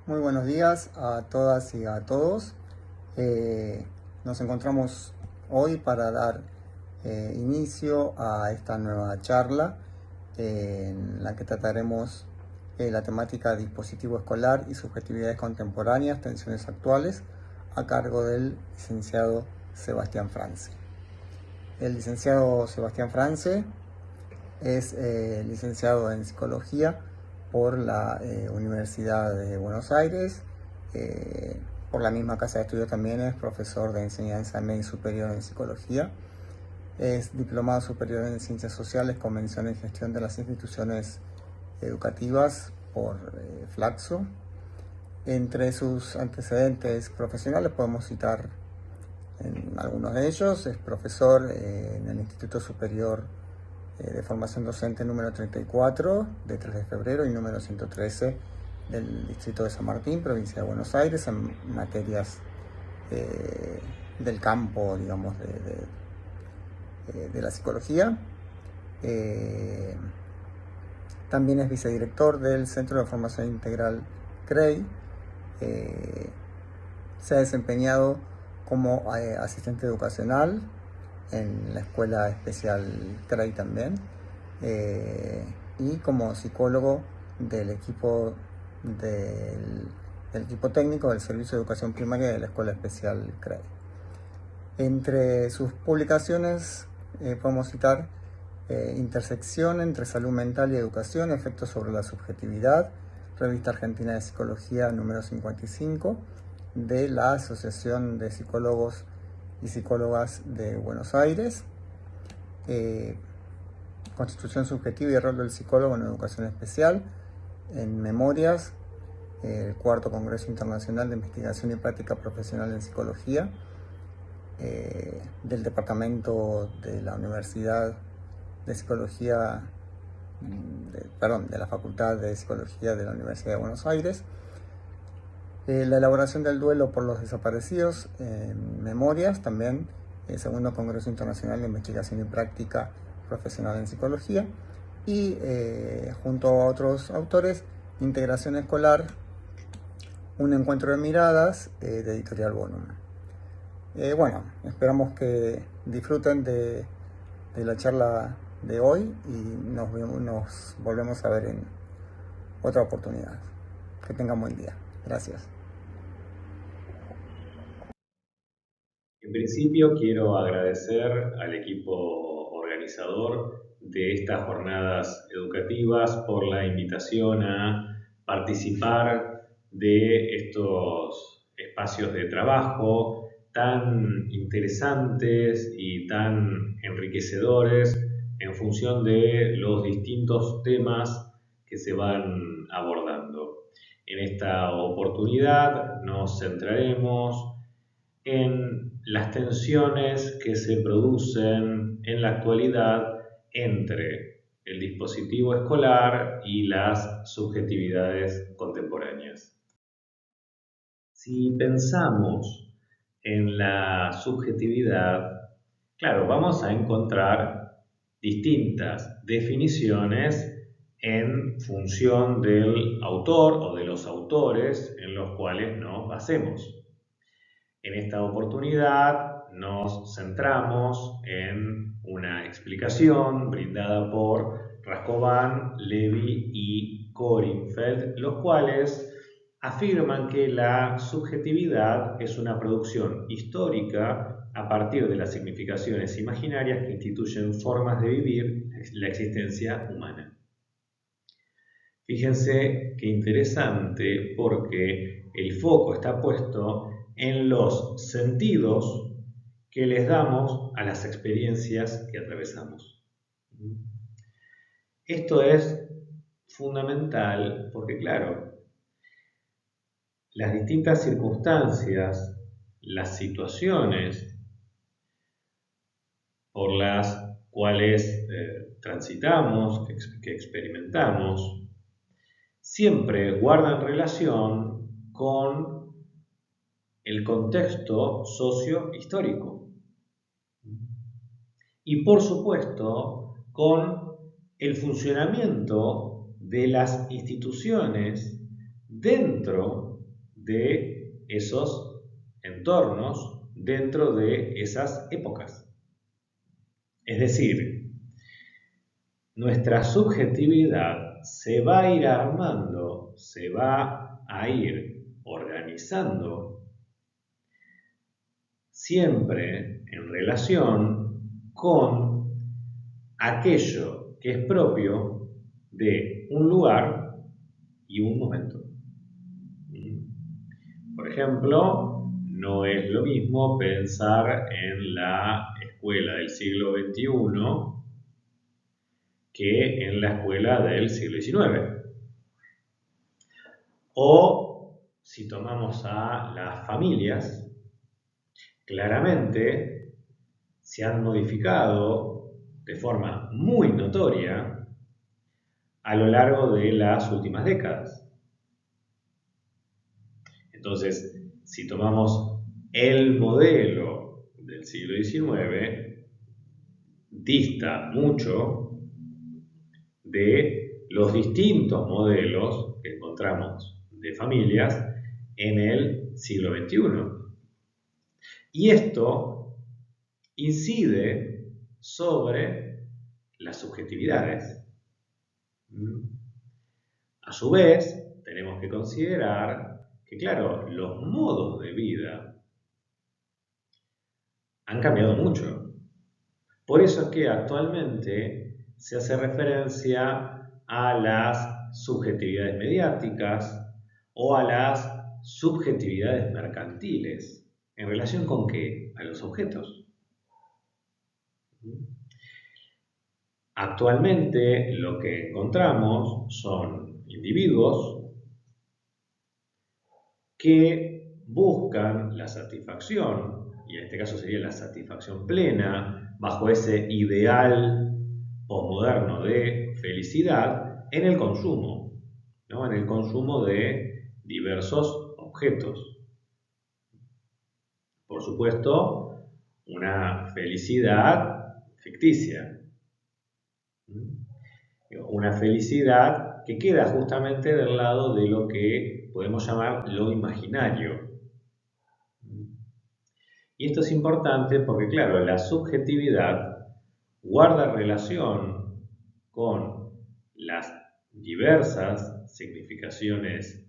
Muy buenos días a todas y a todos. Nos encontramos hoy para dar inicio a esta nueva charla en la que trataremos la temática dispositivo escolar y subjetividades contemporáneas, tensiones actuales, a cargo del licenciado Sebastián France. El licenciado Sebastián France es licenciado en psicología por la Universidad de Buenos Aires. Por la misma casa de estudio también es profesor de enseñanza media y superior en psicología. Es diplomado superior en ciencias sociales con mención en gestión de las instituciones educativas por Flaxo. Entre sus antecedentes profesionales podemos citar algunos de ellos. Es profesor en el Instituto Superior de Formación Docente número 34 de 3 de febrero y número 113 del Distrito de San Martín, provincia de Buenos Aires, en materias del campo, digamos, de la psicología. También es vicedirector del Centro de Formación Integral CREI. Se ha desempeñado como asistente educacional en la Escuela Especial CREI también, y como psicólogo del equipo técnico del Servicio de Educación Primaria de la Escuela Especial CREI. Entre sus publicaciones podemos citar Intersección entre salud mental y educación, efectos sobre la subjetividad, Revista Argentina de Psicología número 55, de la Asociación de Psicólogos y Psicólogas de Buenos Aires, Constitución subjetiva y rol del psicólogo en educación especial, en Memorias, el cuarto Congreso Internacional de Investigación y Práctica Profesional en Psicología, del Departamento de la Universidad de Psicología, de la Facultad de Psicología de la Universidad de Buenos Aires, la elaboración del duelo por los desaparecidos, Memorias, también el segundo Congreso Internacional de Investigación y Práctica Profesional en Psicología, y junto a otros autores, Integración Escolar, un encuentro de miradas, de Editorial Bonum. Bueno, esperamos que disfruten de la charla de hoy y nos volvemos a ver en otra oportunidad. Que tengan buen día. Gracias. En principio quiero agradecer al equipo organizador de estas jornadas educativas por la invitación a participar de estos espacios de trabajo tan interesantes y tan enriquecedores en función de los distintos temas que se van abordando. En esta oportunidad nos centraremos en las tensiones que se producen en la actualidad entre el dispositivo escolar y las subjetividades contemporáneas. Si pensamos en la subjetividad, claro, vamos a encontrar distintas definiciones en función del autor o de los autores en los cuales nos basemos. En esta oportunidad nos centramos en una explicación brindada por Rascovan, Levy y Korinfeld, los cuales afirman que la subjetividad es una producción histórica a partir de las significaciones imaginarias que instituyen formas de vivir la existencia humana. Fíjense qué interesante porque el foco está puesto en los sentidos que les damos a las experiencias que atravesamos. Esto es fundamental porque, claro, las distintas circunstancias, las situaciones por las cuales transitamos, que experimentamos, siempre guardan relación con el contexto socio-histórico y, por supuesto, con el funcionamiento de las instituciones dentro de esos entornos dentro de esas épocas. Es decir, nuestra subjetividad se va a ir armando, se va a ir organizando siempre en relación con aquello que es propio de un lugar y un momento. Por ejemplo, no es lo mismo pensar en la escuela del siglo XXI que en la escuela del siglo XIX. O si tomamos a las familias, claramente se han modificado de forma muy notoria a lo largo de las últimas décadas. Entonces, si tomamos el modelo del siglo XIX, dista mucho de los distintos modelos que encontramos de familias en el siglo XXI. Y esto incide sobre las subjetividades. A su vez, tenemos que considerar que, claro, los modos de vida han cambiado mucho. Por eso es que actualmente se hace referencia a las subjetividades mediáticas o a las subjetividades mercantiles. ¿En relación con qué? A los objetos. Actualmente lo que encontramos son individuos que buscan la satisfacción, y en este caso sería la satisfacción plena, bajo ese ideal posmoderno de felicidad, en el consumo, ¿no? En el consumo de diversos objetos. Por supuesto, una felicidad ficticia. Una felicidad que queda justamente del lado de lo que podemos llamar lo imaginario. Y esto es importante porque, claro, la subjetividad guarda relación con las diversas significaciones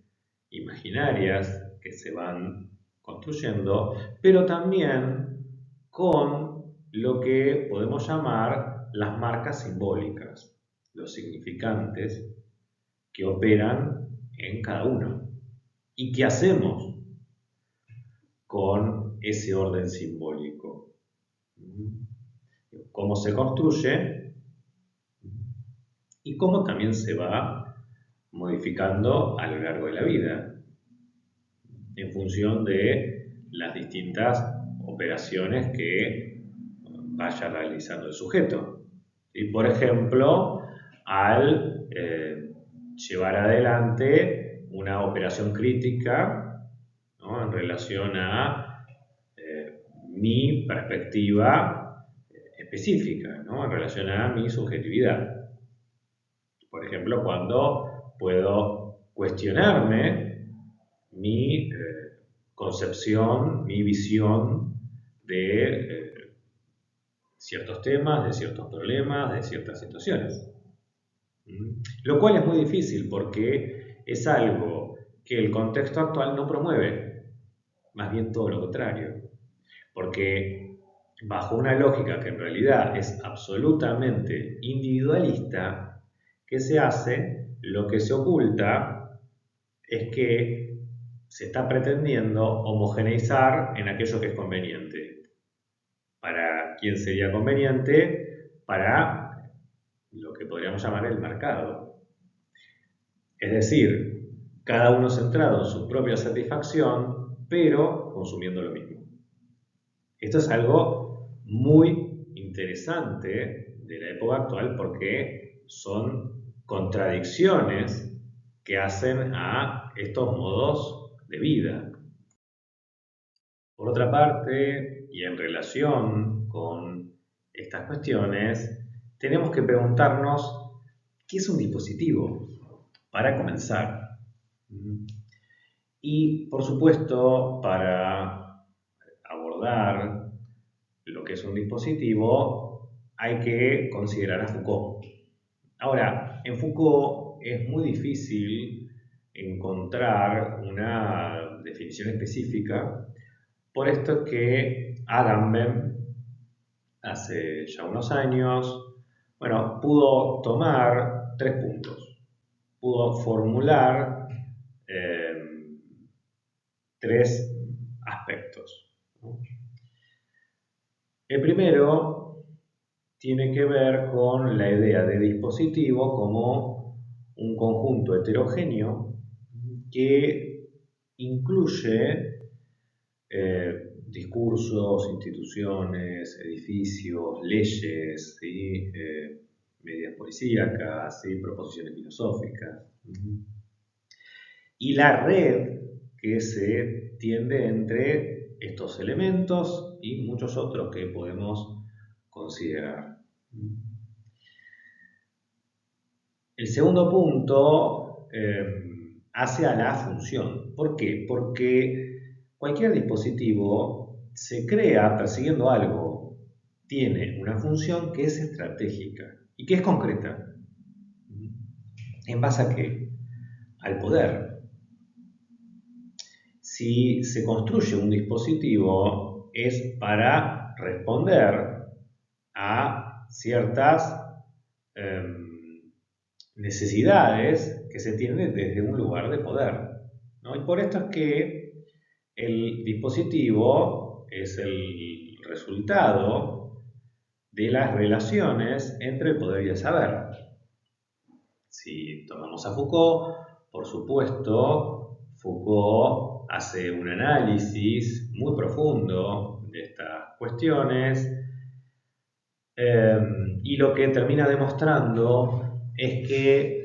imaginarias que se van construyendo, pero también con lo que podemos llamar las marcas simbólicas, los significantes que operan en cada uno. ¿Y qué hacemos con ese orden simbólico? ¿Cómo se construye? Y cómo también se va modificando a lo largo de la vida, en función de las distintas operaciones que vaya realizando el sujeto. Y por ejemplo, al llevar adelante una operación crítica, ¿no? En relación a mi perspectiva específica, ¿no? En relación a mi subjetividad. Por ejemplo, cuando puedo cuestionarme mi concepción, mi visión de ciertos temas, de ciertos problemas, de ciertas situaciones. Lo cual es muy difícil porque es algo que el contexto actual no promueve, más bien todo lo contrario. Porque bajo una lógica que en realidad es absolutamente individualista, ¿qué se hace? Lo que se oculta es que se está pretendiendo homogeneizar en aquello que es conveniente. ¿Para quién sería conveniente? Para lo que podríamos llamar el mercado. Es decir, cada uno centrado en su propia satisfacción, pero consumiendo lo mismo. Esto es algo muy interesante de la época actual porque son contradicciones que hacen a estos modos de vida. Por otra parte, y en relación con estas cuestiones, tenemos que preguntarnos ¿qué es un dispositivo? Para comenzar. Y por supuesto, para abordar lo que es un dispositivo, hay que considerar a Foucault. Ahora, en Foucault es muy difícil encontrar una definición específica, por esto que Agamben, hace ya unos años, bueno, pudo tomar 3 puntos, pudo formular eh, 3 aspectos, ¿no? El primero tiene que ver con la idea de dispositivo como un conjunto heterogéneo que incluye discursos, instituciones, edificios, leyes, ¿sí? Medidas policíacas, ¿sí? Proposiciones filosóficas. Y la red que se tiende entre estos elementos y muchos otros que podemos considerar. El segundo punto hace a la función. ¿Por qué? Porque cualquier dispositivo se crea persiguiendo algo, tiene una función que es estratégica y que es concreta. ¿En base a qué? Al poder. Si se construye un dispositivo es para responder a ciertas necesidades que se tienen desde un lugar de poder, ¿no? Y por esto es que el dispositivo es el resultado de las relaciones entre el poder y el saber. Si tomamos a Foucault, por supuesto, Foucault hace un análisis muy profundo de estas cuestiones y lo que termina demostrando es que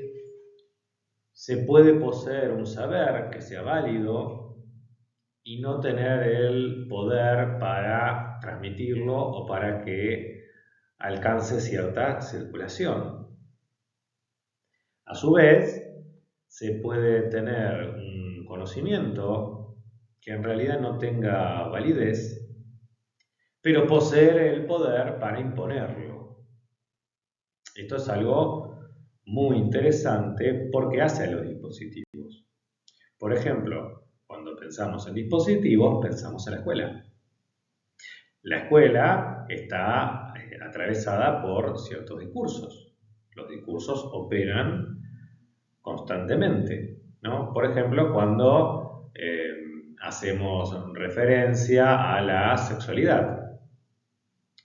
se puede poseer un saber que sea válido y no tener el poder para transmitirlo o para que alcance cierta circulación. A su vez, se puede tener un conocimiento que en realidad no tenga validez, pero poseer el poder para imponerlo. Esto es algo muy interesante porque hace a los dispositivos. Por ejemplo, cuando pensamos en dispositivos, pensamos en la escuela. La escuela está atravesada por ciertos discursos. Los discursos operan constantemente, ¿no? Por ejemplo, cuando hacemos referencia a la sexualidad.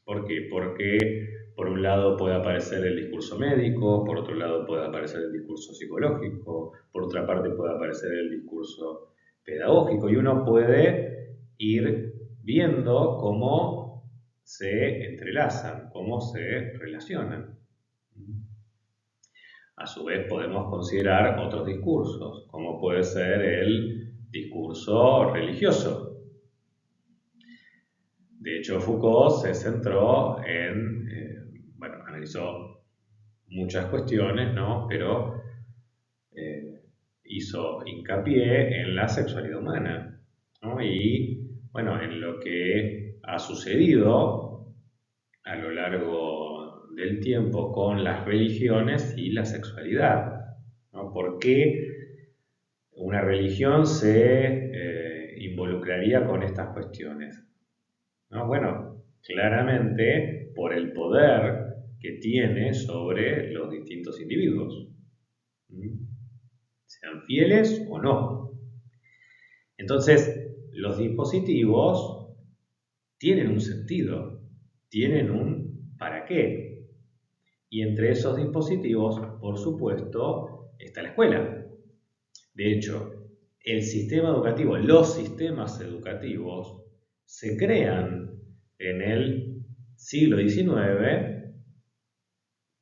¿Por qué? Porque por un lado puede aparecer el discurso médico, por otro lado puede aparecer el discurso psicológico, por otra parte puede aparecer el discurso pedagógico y uno puede ir viendo cómo se entrelazan, cómo se relacionan. A su vez podemos considerar otros discursos, como puede ser el discurso religioso. De hecho, Foucault se centró en, bueno, analizó muchas cuestiones, ¿no? Pero hizo hincapié en la sexualidad humana, ¿no? Y, bueno, en lo que ha sucedido a lo largo del tiempo con las religiones y la sexualidad, ¿no? ¿Por qué una religión se involucraría con estas cuestiones? ¿No? Bueno, claramente por el poder que tiene sobre los distintos individuos, sean fieles o no. Entonces, los dispositivos tienen un sentido, tienen un para qué. Y entre esos dispositivos, por supuesto, está la escuela. De hecho, el sistema educativo, los sistemas educativos se crean en el siglo XIX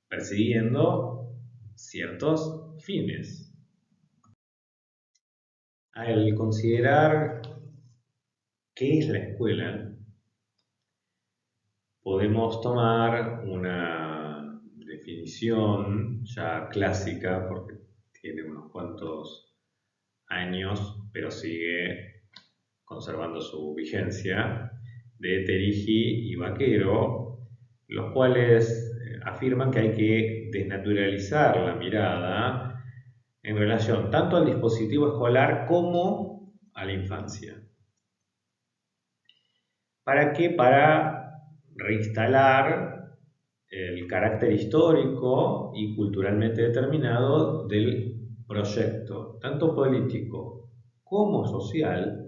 persiguiendo ciertos fines. Al considerar qué es la escuela, podemos tomar una definición ya clásica, porque tiene unos cuantos años, pero sigue conservando su vigencia, de Terigi y Vaquero, los cuales afirman que hay que desnaturalizar la mirada en relación tanto al dispositivo escolar como a la infancia. ¿Para qué? Para reinstalar el carácter histórico y culturalmente determinado del proyecto, tanto político como social,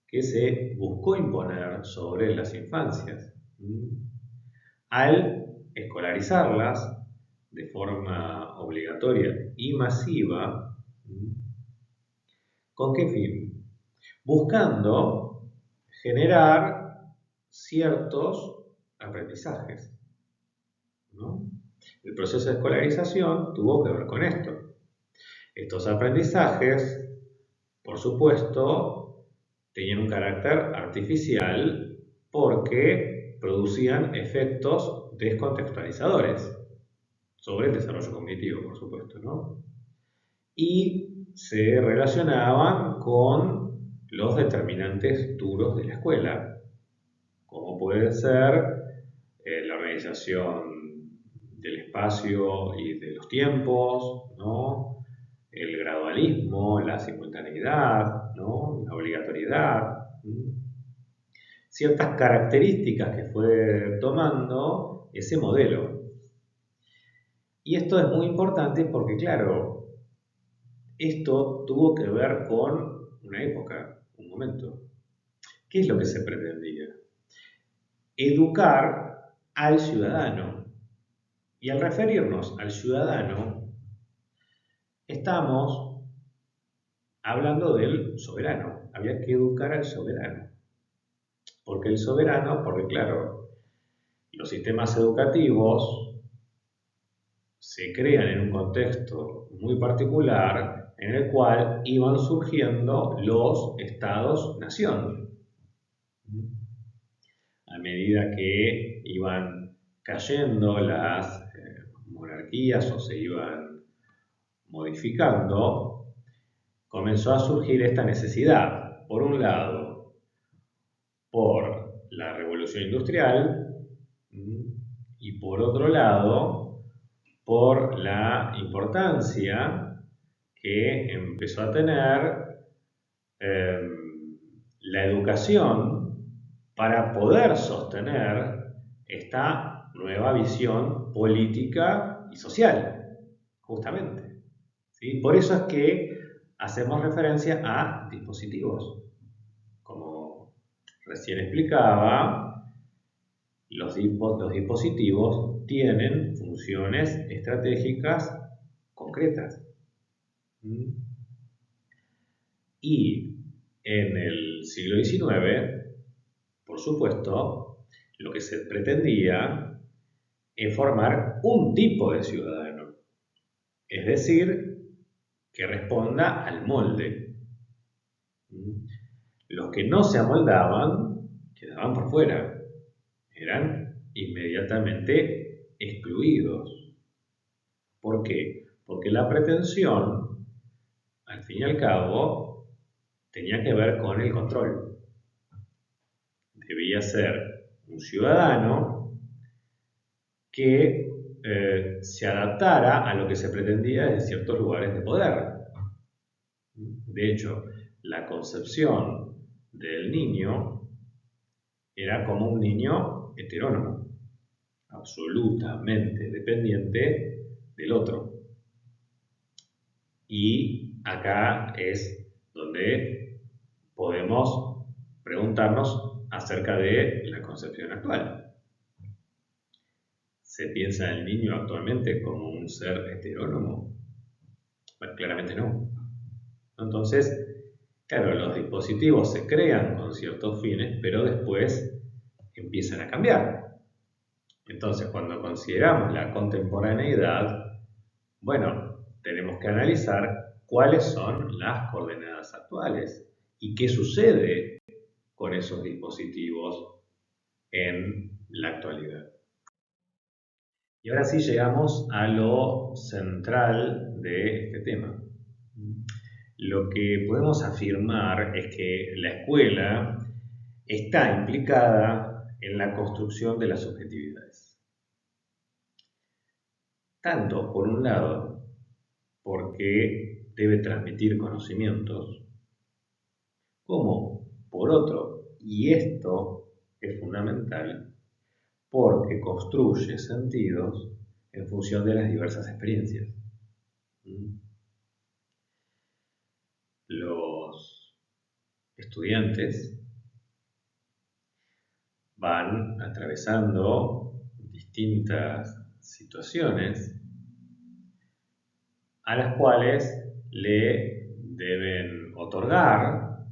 que se buscó imponer sobre las infancias, al escolarizarlas de forma obligatoria y masiva. ¿Con qué fin? Buscando generar ciertos aprendizajes, ¿no? El proceso de escolarización tuvo que ver con esto. Estos aprendizajes, por supuesto, tenían un carácter artificial porque producían efectos descontextualizadores sobre el desarrollo cognitivo, por supuesto, ¿no? Y se relacionaban con los determinantes duros de la escuela, como puede ser la organización del espacio y de los tiempos, ¿no? El gradualismo, la simultaneidad, ¿no? La obligatoriedad, ciertas características que fue tomando ese modelo. Y esto es muy importante porque, claro, esto tuvo que ver con una época, un momento. ¿Qué es lo que se pretendía? Educar al ciudadano. Y al referirnos al ciudadano, estamos hablando del soberano. Había que educar al soberano. Porque el soberano, porque claro, los sistemas educativos se crean en un contexto muy particular en el cual iban surgiendo los estados-nación. A medida que iban cayendo las monarquías o se iban modificando, comenzó a surgir esta necesidad, por un lado, por la revolución industrial y por otro lado, por la importancia que empezó a tener eh, la educación para poder sostener esta nueva visión política y social, justamente. ¿Sí? Por eso es que hacemos referencia a dispositivos. Como recién explicaba, los dispositivos tienen funciones estratégicas concretas. Y en el siglo XIX, por supuesto, lo que se pretendía es formar un tipo de ciudadano, es decir, que responda al molde. Los que no se amoldaban quedaban por fuera, eran inmediatamente excluidos. ¿Por qué? Porque la pretensión, al fin y al cabo, tenía que ver con el control. Debía ser un ciudadano que se adaptara a lo que se pretendía en ciertos lugares de poder. De hecho, la concepción del niño era como un niño heterónomo, absolutamente dependiente del otro. Y acá es donde podemos preguntarnos acerca de la concepción actual. ¿Se piensa en el niño actualmente como un ser heterónomo? Bueno, claramente no. Entonces, claro, los dispositivos se crean con ciertos fines, pero después empiezan a cambiar. Entonces, cuando consideramos la contemporaneidad, bueno, tenemos que analizar cuáles son las coordenadas actuales y qué sucede con esos dispositivos en la actualidad. Y ahora sí llegamos a lo central de este tema. lo que podemos afirmar es que la escuela está implicada en la construcción de las subjetividades. Tanto, por un lado, porque debe transmitir conocimientos, como, por otro, y esto es fundamental, porque construye sentidos en función de las diversas experiencias. Los estudiantes van atravesando distintas situaciones a las cuales le deben otorgar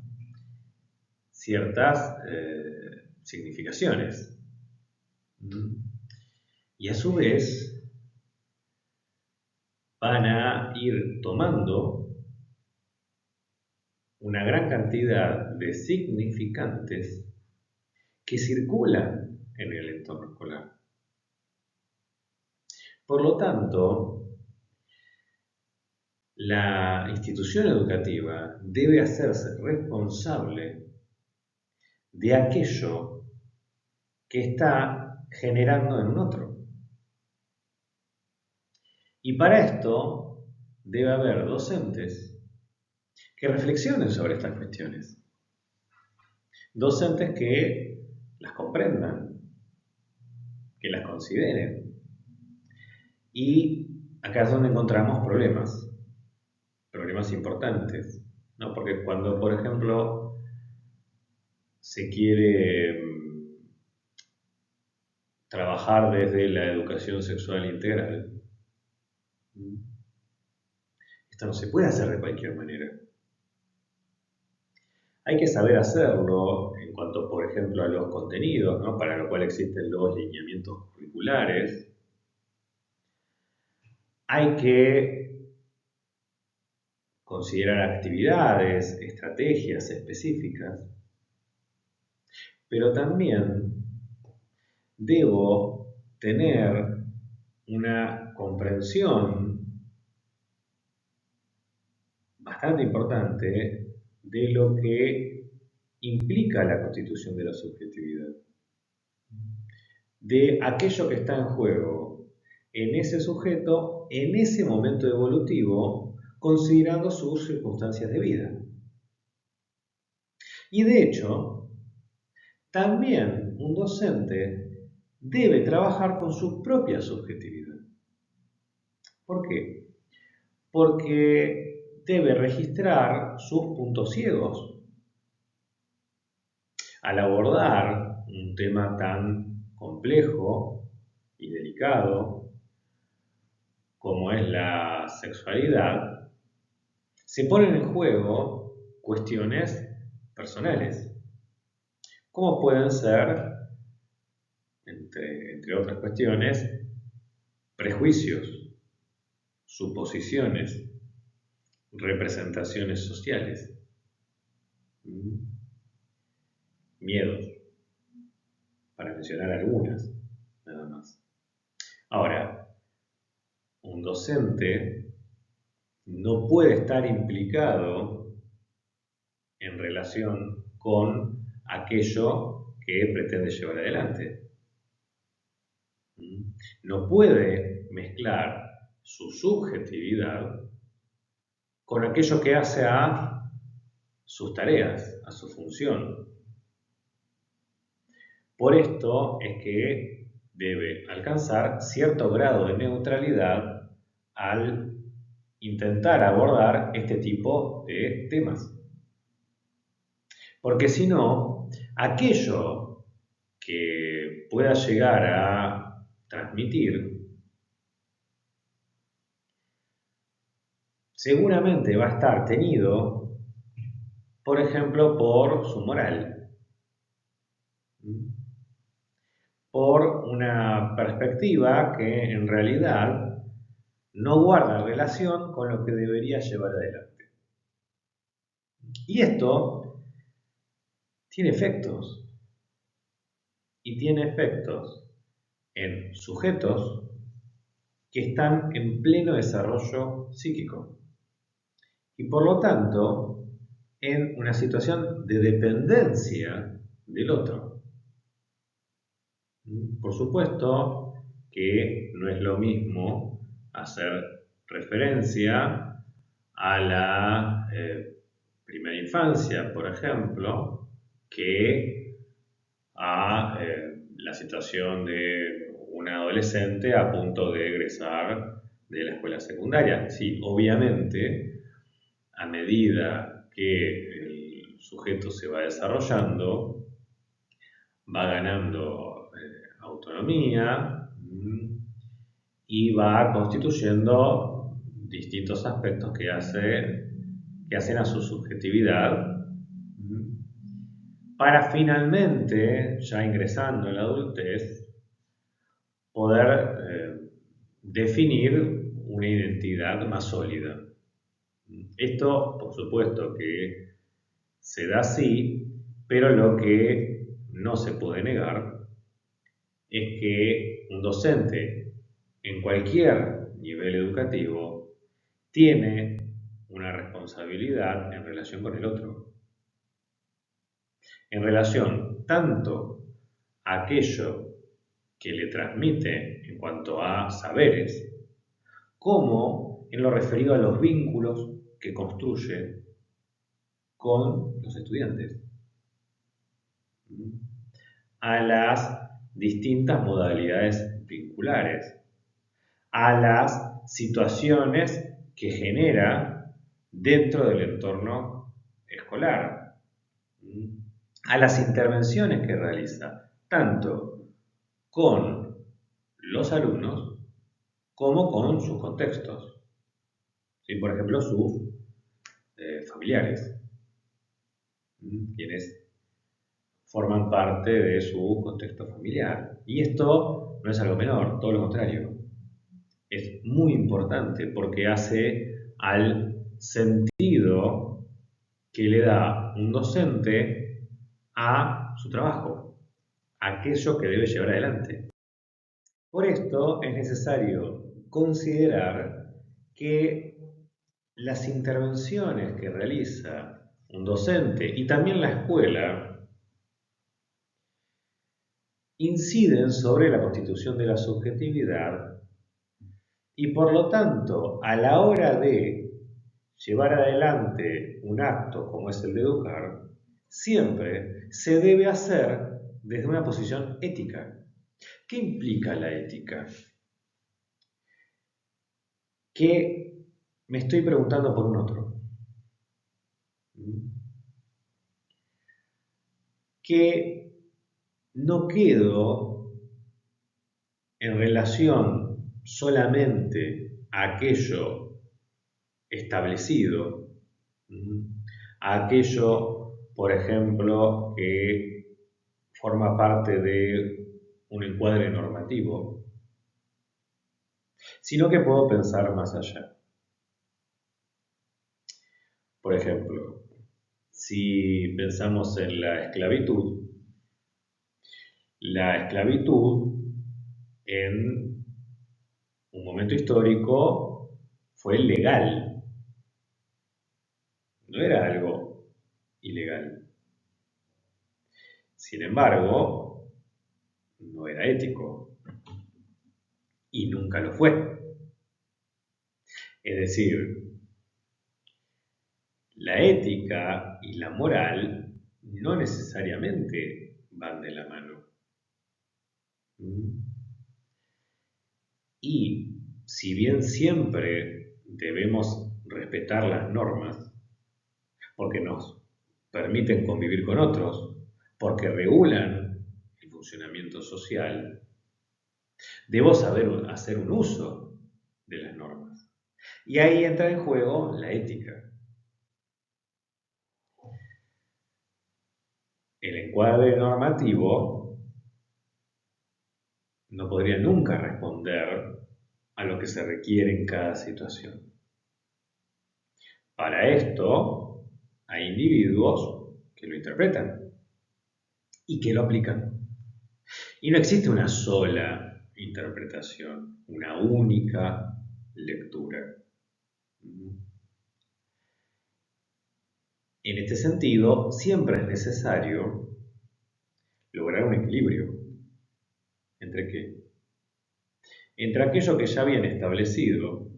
ciertas significaciones. Y a su vez van a ir tomando una gran cantidad de significantes que circulan en el entorno escolar. Por lo tanto, la institución educativa debe hacerse responsable de aquello que está generando en un otro. Y para esto debe haber docentes que reflexionen sobre estas cuestiones. Docentes que las comprendan, que las consideren. Y acá es donde encontramos problemas importantes, ¿no? Porque cuando, por ejemplo, se quiere trabajar desde la educación sexual integral, esto no se puede hacer de cualquier manera. Hay que saber hacerlo en cuanto, por ejemplo, a los contenidos, ¿no? Para lo cual existen los lineamientos curriculares. Hay que considerar actividades, estrategias específicas, pero también debo tener una comprensión bastante importante de lo que implica la constitución de la subjetividad, de aquello que está en juego en ese sujeto, en ese momento evolutivo, considerando sus circunstancias de vida. Y de hecho, también un docente debe trabajar con su propia subjetividad. ¿Por qué? Porque debe registrar sus puntos ciegos. Al abordar un tema tan complejo y delicado como es la sexualidad, se ponen en juego cuestiones personales, como pueden ser, entre otras cuestiones, prejuicios, suposiciones, representaciones sociales, miedos, para mencionar algunas, nada más. Ahora, un docente no puede estar implicado en relación con aquello que pretende llevar adelante. No puede mezclar su subjetividad con aquello que hace a sus tareas, a su función. Por esto es que debe alcanzar cierto grado de neutralidad al intentar abordar este tipo de temas. Porque si no, aquello que pueda llegar a transmitir seguramente va a estar tenido, por ejemplo, por su moral, por una perspectiva que en realidad no guarda relación con lo que debería llevar adelante. Y esto tiene efectos, y tiene efectos en sujetos que están en pleno desarrollo psíquico. y por lo tanto en una situación de dependencia del otro. Por supuesto que no es lo mismo hacer referencia a la primera infancia, por ejemplo, que a la situación de un adolescente a punto de egresar de la escuela secundaria. Sí, obviamente, a medida que el sujeto se va desarrollando, va ganando autonomía y va constituyendo distintos aspectos que hacen a su subjetividad para finalmente, ya ingresando en la adultez, poder definir una identidad más sólida. Esto, por supuesto, que se da así, pero lo que no se puede negar es que un docente en cualquier nivel educativo tiene una responsabilidad en relación con el otro. En relación tanto a aquello que le transmite en cuanto a saberes, como en lo referido a los vínculos que construye con los estudiantes, a las distintas modalidades vinculares, a las situaciones que genera dentro del entorno escolar, a las intervenciones que realiza, tanto con los alumnos como con sus contextos, ¿sí? Por ejemplo, sus familiares, quienes forman parte de su contexto familiar. Y esto no es algo menor, todo lo contrario. Es muy importante porque hace al sentido que le da un docente a su trabajo, a aquello que debe llevar adelante. Por esto es necesario considerar que las intervenciones que realiza un docente y también la escuela inciden sobre la constitución de la subjetividad y por lo tanto a la hora de llevar adelante un acto como es el de educar, siempre se debe hacer desde una posición ética. ¿Qué implica la ética? Que me estoy preguntando por un otro. Que no quedo en relación solamente a aquello establecido, a aquello, por ejemplo, que forma parte de un encuadre normativo, sino que puedo pensar más allá. Por ejemplo, si pensamos en la esclavitud en un momento histórico fue legal, no era algo ilegal. Sin embargo, no era ético y nunca lo fue. Es decir, la ética y la moral no necesariamente van de la mano. Y si bien siempre debemos respetar las normas, porque nos permiten convivir con otros, porque regulan el funcionamiento social, debo saber hacer un uso de las normas. Y ahí entra en juego la ética. El encuadre normativo no podría nunca responder a lo que se requiere en cada situación. Para esto, hay individuos que lo interpretan y que lo aplican. Y no existe una sola interpretación, una única lectura. En este sentido, siempre es necesario lograr un equilibrio. ¿Entre qué? Entre aquello que ya viene establecido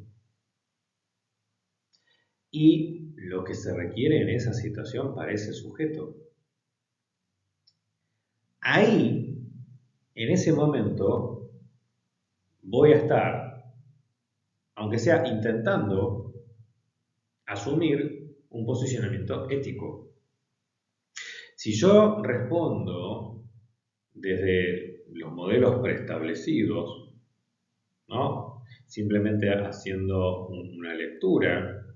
y lo que se requiere en esa situación para ese sujeto. Ahí, en ese momento, voy a estar, aunque sea intentando, asumir un posicionamiento ético. Si yo respondo desde los modelos preestablecidos, ¿no? Simplemente haciendo una lectura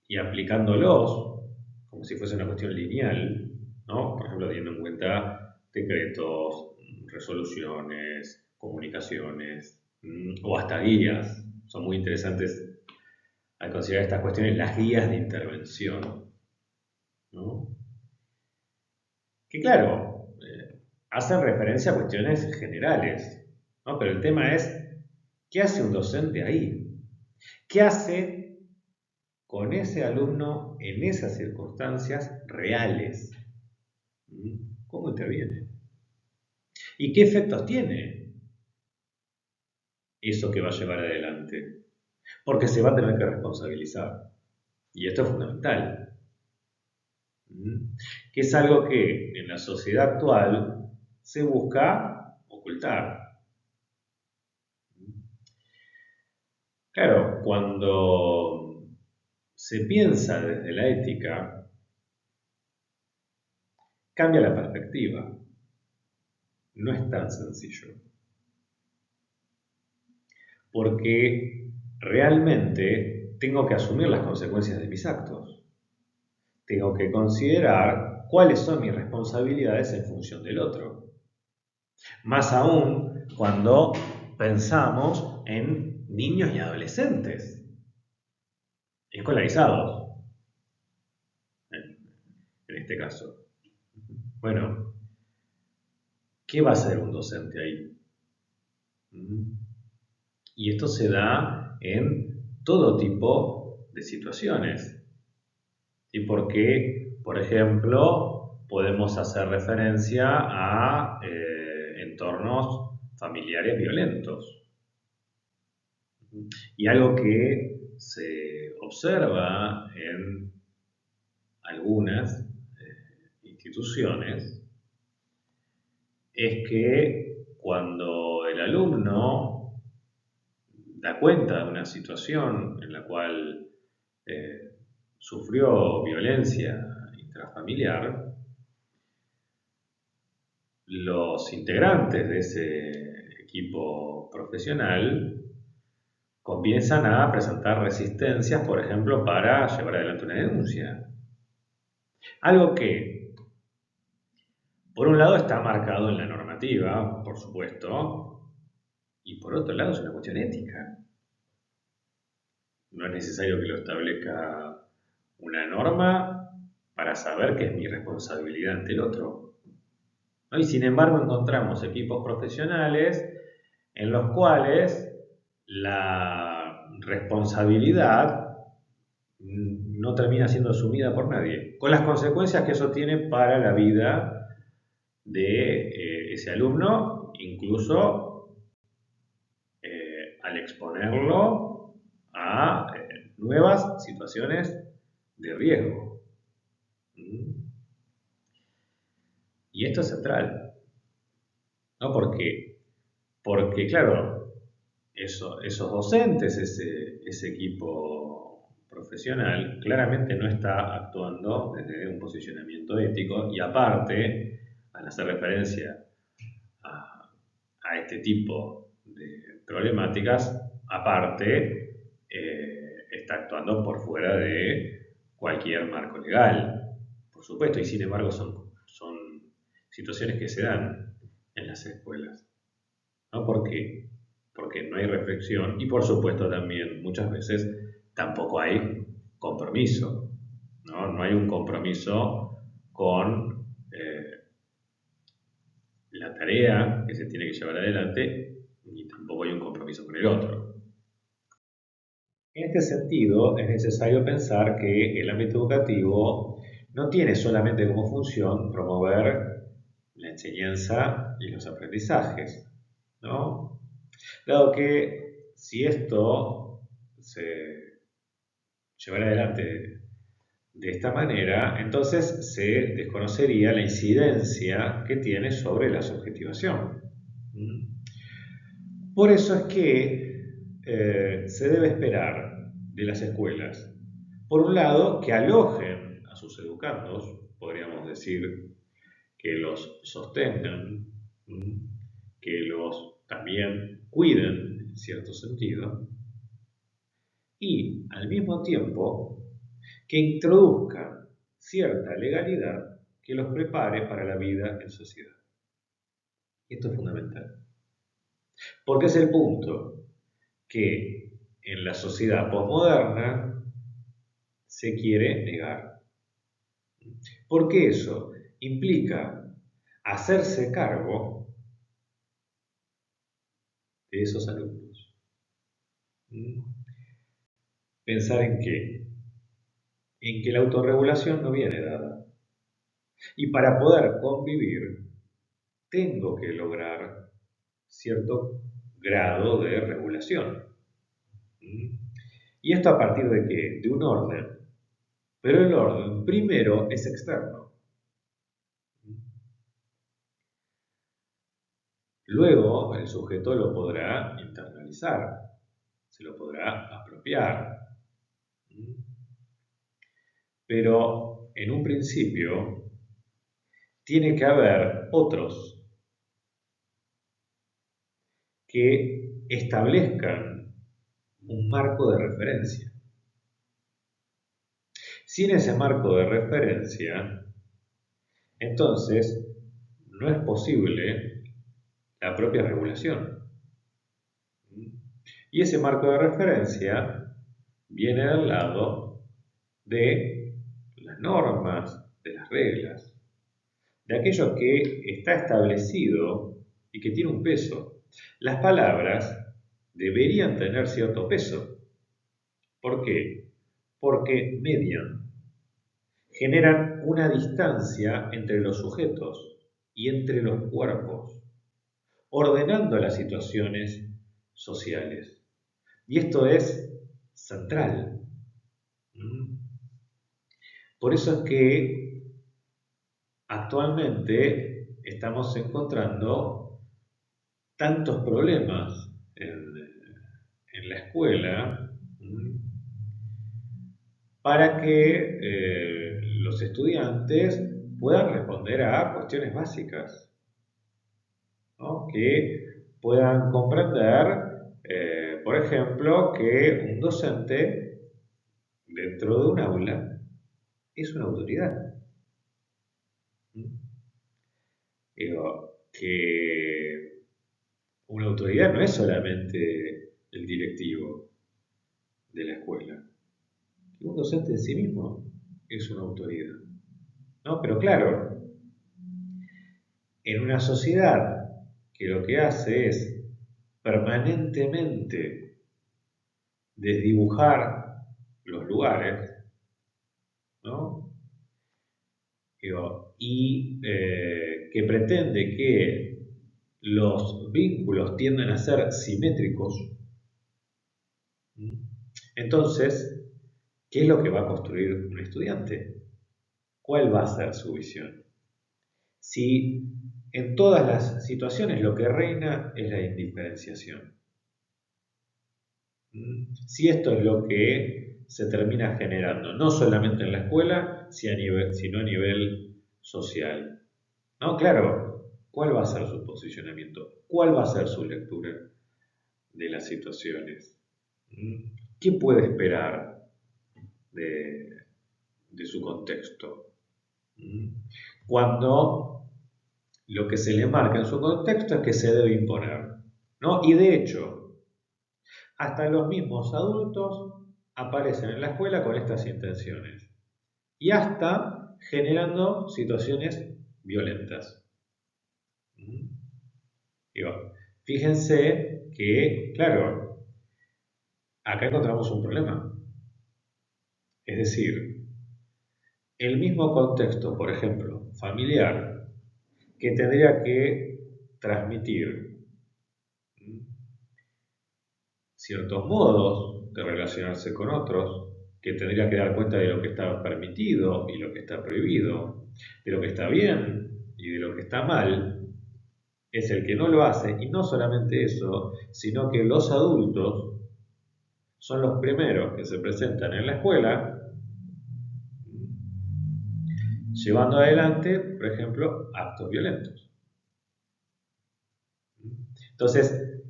y aplicándolos como si fuese una cuestión lineal, ¿no? Por ejemplo, teniendo en cuenta decretos, resoluciones, comunicaciones o hasta guías. Son muy interesantes al considerar estas cuestiones las guías de intervención, ¿no? Que claro, hacen referencia a cuestiones generales, ¿no? Pero el tema es, ¿qué hace un docente ahí? ¿Qué hace con ese alumno en esas circunstancias reales? ¿Cómo interviene? ¿Y qué efectos tiene eso que va a llevar adelante? Porque se va a tener que responsabilizar. Y esto es fundamental. Que es algo que en la sociedad actual se busca ocultar. Claro, cuando se piensa desde la ética, cambia la perspectiva. No es tan sencillo. Porque realmente tengo que asumir las consecuencias de mis actos. Tengo que considerar cuáles son mis responsabilidades en función del otro. Más aún cuando pensamos en niños y adolescentes escolarizados, en este caso. Bueno, ¿qué va a hacer un docente ahí? Y esto se da en todo tipo de situaciones. Y porque, por ejemplo, podemos hacer referencia a entornos familiares violentos. Y algo que se observa en algunas instituciones es que cuando el alumno da cuenta de una situación en la cual sufrió violencia intrafamiliar, los integrantes de ese equipo profesional comienzan a presentar resistencias, por ejemplo, para llevar adelante una denuncia. Algo que, por un lado, está marcado en la normativa, por supuesto, y por otro lado es una cuestión ética. No es necesario que lo establezca una norma para saber que es mi responsabilidad ante el otro, ¿no? Y sin embargo encontramos equipos profesionales en los cuales la responsabilidad no termina siendo asumida por nadie, con las consecuencias que eso tiene para la vida de ese alumno, incluso al exponerlo a nuevas situaciones de riesgo. Y esto es central, ¿no? Porque claro, esos docentes, ese equipo profesional, claramente no está actuando desde un posicionamiento ético y aparte, al hacer referencia a este tipo de problemáticas, aparte, está actuando por fuera de cualquier marco legal, por supuesto, y sin embargo son situaciones que se dan en las escuelas, ¿no? ¿Por qué? Porque no hay reflexión y por supuesto también muchas veces tampoco hay compromiso, ¿no? No hay un compromiso con la tarea que se tiene que llevar adelante ni tampoco hay un compromiso con el otro. En este sentido, es necesario pensar que el ámbito educativo no tiene solamente como función promover la enseñanza y los aprendizajes, ¿no? Dado que si esto se llevara adelante de esta manera, entonces se desconocería la incidencia que tiene sobre la subjetivación. ¿Mm? Por eso es que se debe esperar de las escuelas, por un lado, que alojen a sus educandos, podríamos decir que los sostengan, que los también cuiden en cierto sentido, y al mismo tiempo que introduzcan cierta legalidad que los prepare para la vida en sociedad. Y esto es fundamental. Porque es el punto que en la sociedad posmoderna se quiere negar. Porque eso implica hacerse cargo de esos alumnos. Pensar en qué? En que la autorregulación no viene dada. Y para poder convivir, tengo que lograr cierto grado de regulación. ¿Y esto a partir de qué? De un orden. Pero el orden primero es externo. Luego el sujeto lo podrá internalizar, se lo podrá apropiar. Pero en un principio tiene que haber otros que establezcan un marco de referencia. Sin ese marco de referencia, entonces no es posible la propia regulación. Y ese marco de referencia viene al lado de las normas, de las reglas, de aquello que está establecido y que tiene un peso. Las palabras deberían tener cierto peso. ¿Por qué? Porque median, generan una distancia entre los sujetos y entre los cuerpos, ordenando las situaciones sociales. Y esto es central. Por eso es que actualmente estamos encontrando tantos problemas en la escuela para que los estudiantes puedan responder a cuestiones básicas, ¿no? Que puedan comprender, por ejemplo, que un docente dentro de un aula es una autoridad. Digo, que una autoridad no es solamente el directivo de la escuela, que un docente en sí mismo es una autoridad, ¿no? Pero claro, en una sociedad que lo que hace es permanentemente desdibujar los lugares, ¿no? Digo, y que pretende que los vínculos tiendan a ser simétricos, entonces, ¿qué es lo que va a construir un estudiante? ¿Cuál va a ser su visión? Si en todas las situaciones lo que reina es la indiferenciación. Si esto es lo que se termina generando, no solamente en la escuela, sino a nivel social. ¿No? Claro, ¿cuál va a ser su posicionamiento? ¿Cuál va a ser su lectura de las situaciones? ¿Qué puede esperar de, de su contexto? Cuando lo que se le marca en su contexto es que se debe imponer, ¿no? Y de hecho, hasta los mismos adultos aparecen en la escuela con estas intenciones y hasta generando situaciones violentas. Digo, fíjense que, claro, acá encontramos un problema. Es decir, el mismo contexto, por ejemplo, familiar, que tendría que transmitir ciertos modos de relacionarse con otros, que tendría que dar cuenta de lo que está permitido y lo que está prohibido, de lo que está bien y de lo que está mal, es el que no lo hace, y no solamente eso, sino que los adultos son los primeros que se presentan en la escuela llevando adelante, por ejemplo, actos violentos. Entonces,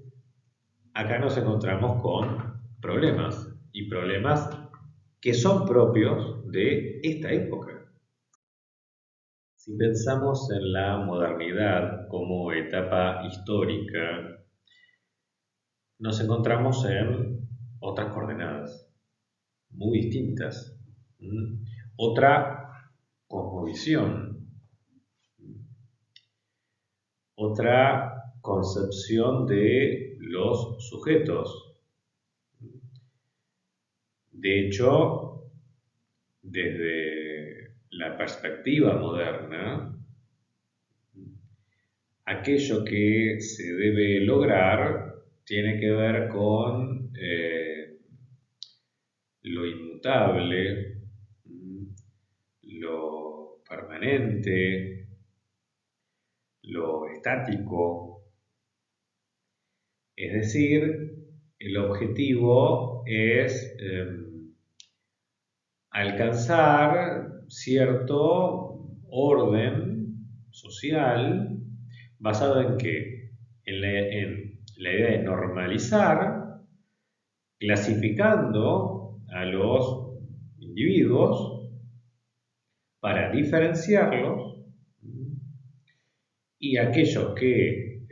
acá nos encontramos con problemas, y problemas que son propios de esta época. Si pensamos en la modernidad como etapa histórica, nos encontramos en otras coordenadas, muy distintas. Otra cosmovisión, otra concepción de los sujetos. De hecho, desde la perspectiva moderna, aquello que se debe lograr tiene que ver con lo inmutable, lo permanente, lo estático. Es decir, el objetivo es alcanzar cierto orden social basado en qué? En la idea de normalizar, clasificando a los individuos para diferenciarlos, y aquellos que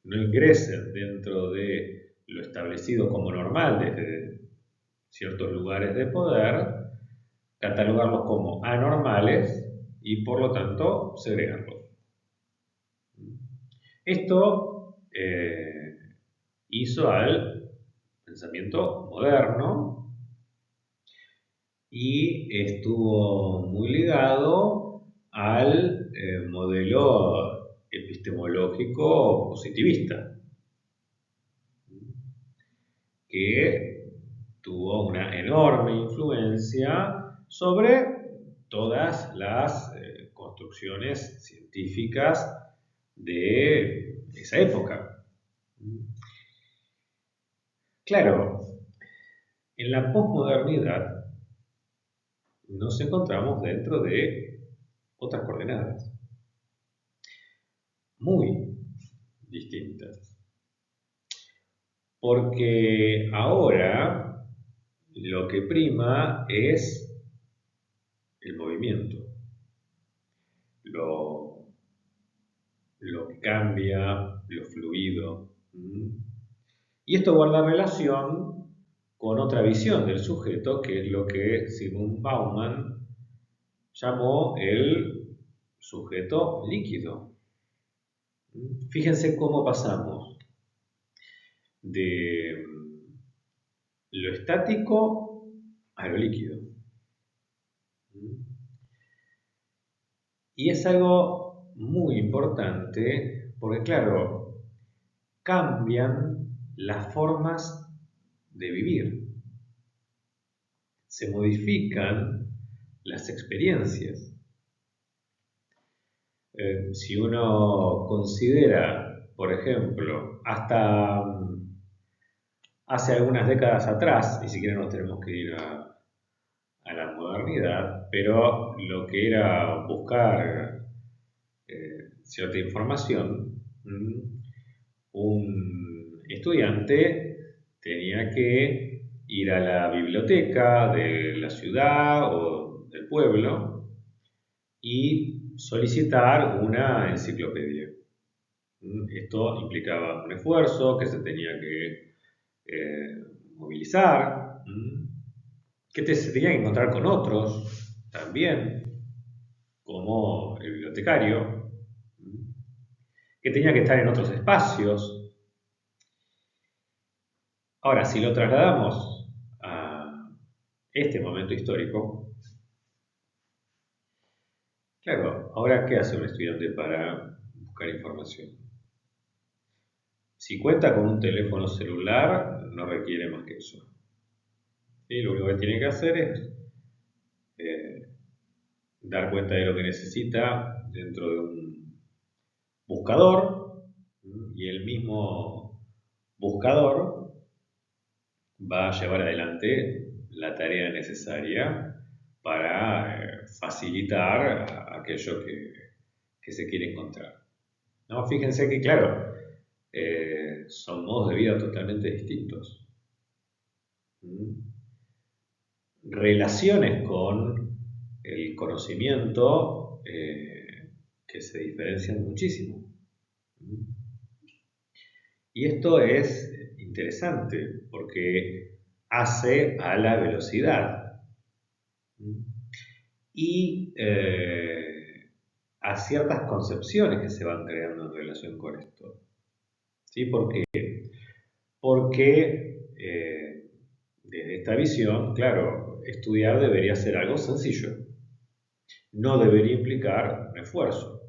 no ingresen dentro de lo establecido como normal desde ciertos lugares de poder, catalogarlos como anormales y por lo tanto segregarlos. Esto hizo al pensamiento moderno y estuvo muy ligado al modelo epistemológico positivista, que tuvo una enorme influencia sobre todas las construcciones científicas de esa época. Claro, en la posmodernidad nos encontramos dentro de otras coordenadas muy distintas. Porque ahora lo que prima es el movimiento, lo, lo que cambia, lo fluido. Y esto guarda relación con otra visión del sujeto, que es lo que Zygmunt Bauman llamó el sujeto líquido. Fíjense cómo pasamos de lo estático a lo líquido. Y es algo muy importante porque, claro, cambian las formas de vivir, se modifican las experiencias. Si uno considera, por ejemplo, hasta hace algunas décadas atrás, ni siquiera nos tenemos que ir a la modernidad, pero lo que era buscar cierta información, un estudiante tenía que ir a la biblioteca de la ciudad o del pueblo y solicitar una enciclopedia. Esto implicaba un esfuerzo que se tenía que movilizar, se tenía que encontrar con otros también, como el bibliotecario, que tenía que estar en otros espacios. Ahora, si lo trasladamos a este momento histórico, claro, ahora ¿qué hace un estudiante para buscar información? Si cuenta con un teléfono celular, no requiere más que eso. ¿Sí? Lo único que tiene que hacer es eh, dar cuenta de lo que necesita dentro de un buscador, y el mismo buscador va a llevar adelante la tarea necesaria para facilitar aquello que se quiere encontrar. ¿No? Fíjense que, claro, son modos de vida totalmente distintos. Relaciones con el conocimiento que se diferencian muchísimo. Y esto es interesante porque hace a la velocidad y a ciertas concepciones que se van creando en relación con esto. ¿Sí? ¿Por qué? Porque desde esta visión, claro, estudiar debería ser algo sencillo. No debería implicar un esfuerzo.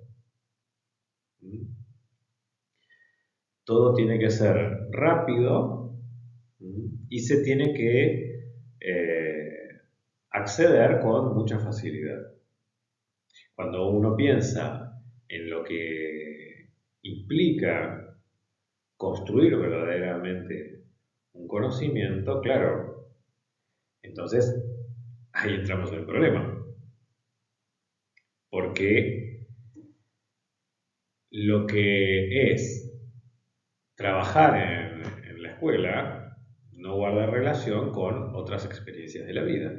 Todo tiene que ser rápido y se tiene que acceder con mucha facilidad. Cuando uno piensa en lo que implica construir verdaderamente un conocimiento, claro, entonces ahí entramos en el problema. Porque lo que es trabajar en la escuela no guarda relación con otras experiencias de la vida.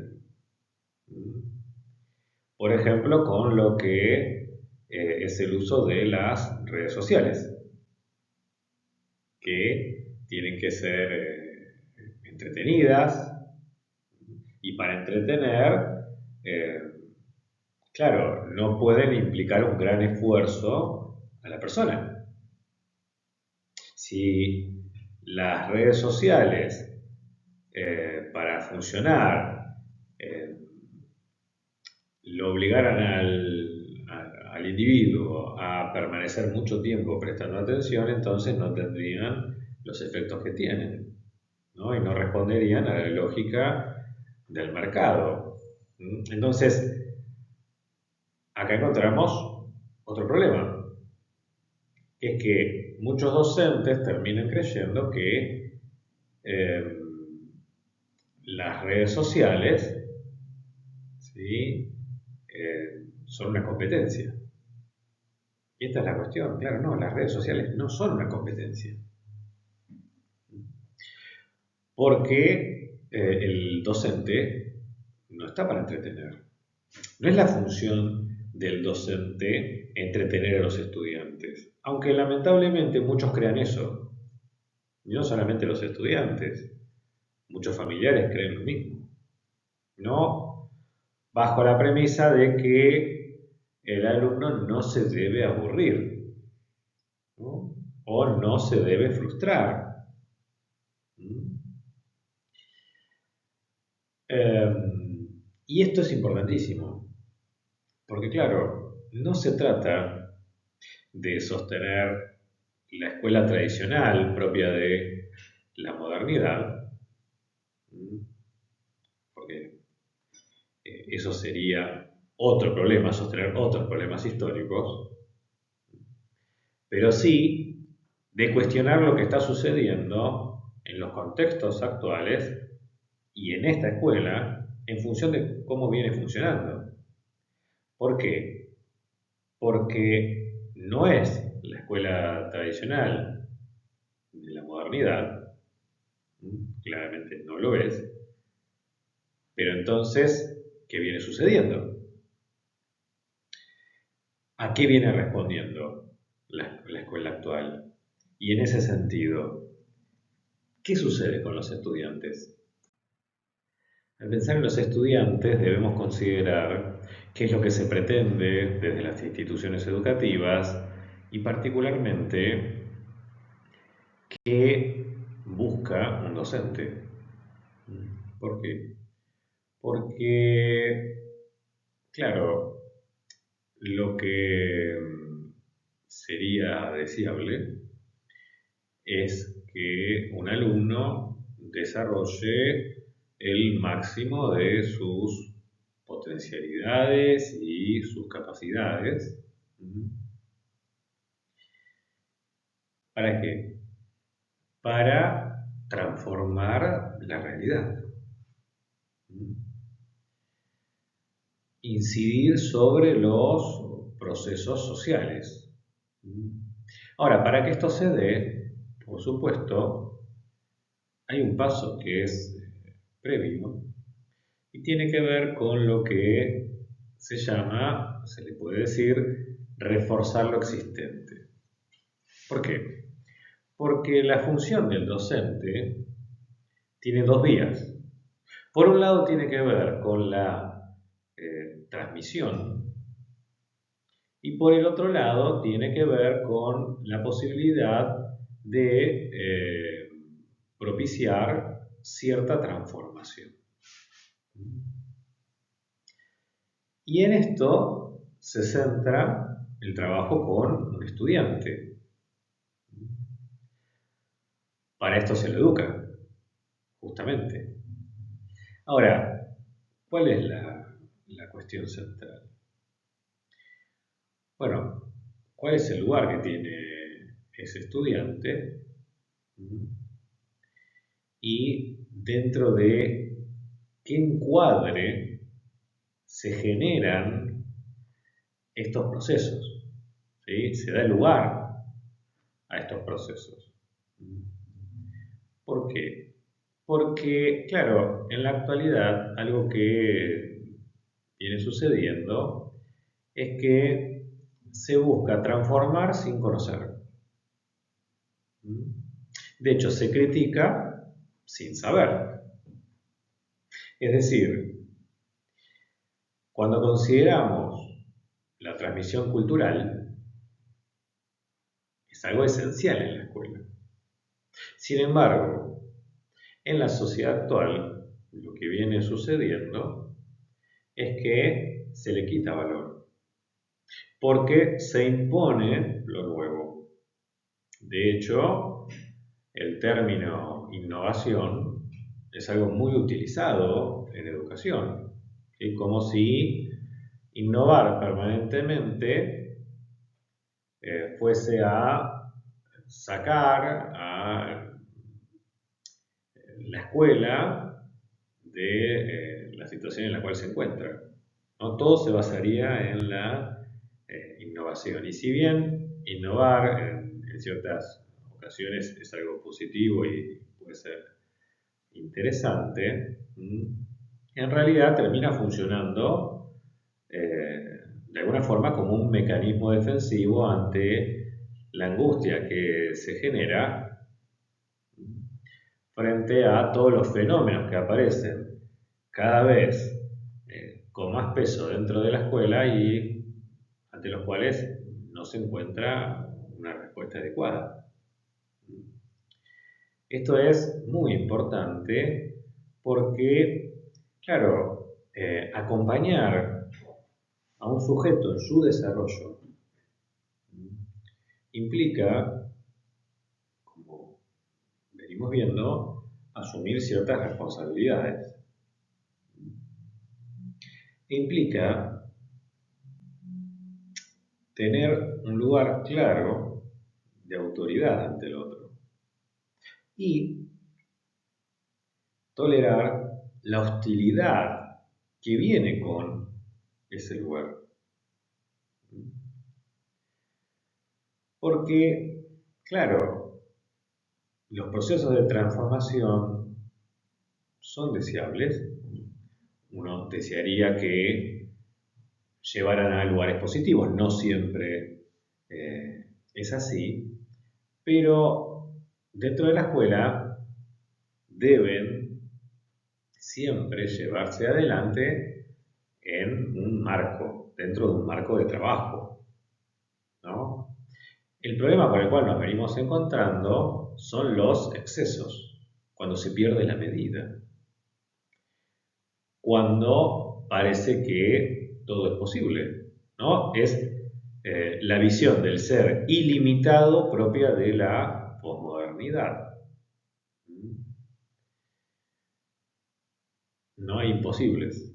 Por ejemplo, con lo que es el uso de las redes sociales, que tienen que ser entretenidas, y para entretener, eh, claro, no pueden implicar un gran esfuerzo a la persona. Si las redes sociales para funcionar lo obligaran al individuo a permanecer mucho tiempo prestando atención, entonces no tendrían los efectos que tienen, ¿no? Y no responderían a la lógica del mercado. Entonces, acá encontramos otro problema, que es que muchos docentes terminan creyendo que eh, las redes sociales, ¿sí? Son una competencia. Y esta es la cuestión, claro, no, las redes sociales no son una competencia. Porque el docente no está para entretener. No es la función del docente entretener a los estudiantes, aunque lamentablemente muchos crean eso. Y no solamente los estudiantes, muchos familiares creen lo mismo. No bajo la premisa de que el alumno no se debe aburrir, ¿no? O no se debe frustrar. Y esto es importantísimo, porque claro, no se trata de sostener la escuela tradicional propia de la modernidad, porque eso sería otro problema, sostener otros problemas históricos, pero sí de cuestionar lo que está sucediendo en los contextos actuales y en esta escuela en función de cómo viene funcionando. ¿Por qué? Porque no es la escuela tradicional de la modernidad, claramente no lo es, pero entonces, ¿qué viene sucediendo? ¿A qué viene respondiendo la escuela actual? Y en ese sentido, ¿qué sucede con los estudiantes? Al pensar en los estudiantes debemos considerar qué es lo que se pretende desde las instituciones educativas y particularmente qué busca un docente. ¿Por qué? Porque, claro, lo que sería deseable es que un alumno desarrolle el máximo de sus potencialidades y sus capacidades. ¿Para qué? Para transformar la realidad. Incidir sobre los procesos sociales. Ahora, para que esto se dé, por supuesto, hay un paso que es previo y tiene que ver con lo que se llama, se le puede decir, reforzar lo existente. ¿Por qué? Porque la función del docente tiene dos vías. Por un lado tiene que ver con la transmisión y por el otro lado tiene que ver con la posibilidad de propiciar cierta transformación. Y en esto se centra el trabajo con un estudiante. Para esto se lo educa, justamente. Ahora, ¿cuál es la cuestión central? Bueno, ¿cuál es el lugar que tiene ese estudiante? Y dentro de qué encuadre se generan estos procesos, ¿sí? Se da lugar a estos procesos. ¿Por qué? Porque, claro, en la actualidad algo que viene sucediendo es que se busca transformar sin conocer. De hecho, se critica sin saber. Es decir, cuando consideramos la transmisión cultural, es algo esencial en la escuela. Sin embargo, en la sociedad actual, lo que viene sucediendo es que se le quita valor, porque se impone lo nuevo. De hecho, el término innovación es algo muy utilizado en educación, ¿sí? Como si innovar permanentemente fuese a sacar a la escuela de la situación en la cual se encuentra, ¿no? Todo se basaría en la innovación. Y si bien innovar en ciertas ocasiones es algo positivo y puede ser interesante, en realidad termina funcionando de alguna forma como un mecanismo defensivo ante la angustia que se genera frente a todos los fenómenos que aparecen cada vez con más peso dentro de la escuela y ante los cuales no se encuentra una respuesta adecuada. Esto es muy importante porque, claro, acompañar a un sujeto en su desarrollo implica, como venimos viendo, asumir ciertas responsabilidades. Implica tener un lugar claro de autoridad ante el otro y tolerar la hostilidad que viene con ese lugar. Porque, claro, los procesos de transformación son deseables. Uno desearía que llevaran a lugares positivos, no siempre es así, pero dentro de la escuela deben siempre llevarse adelante en un marco, dentro de un marco de trabajo, ¿no? El problema con el cual nos venimos encontrando son los excesos, cuando se pierde la medida, cuando parece que todo es posible, ¿no? Es la visión del ser ilimitado propia de la posmodernidad. No hay imposibles.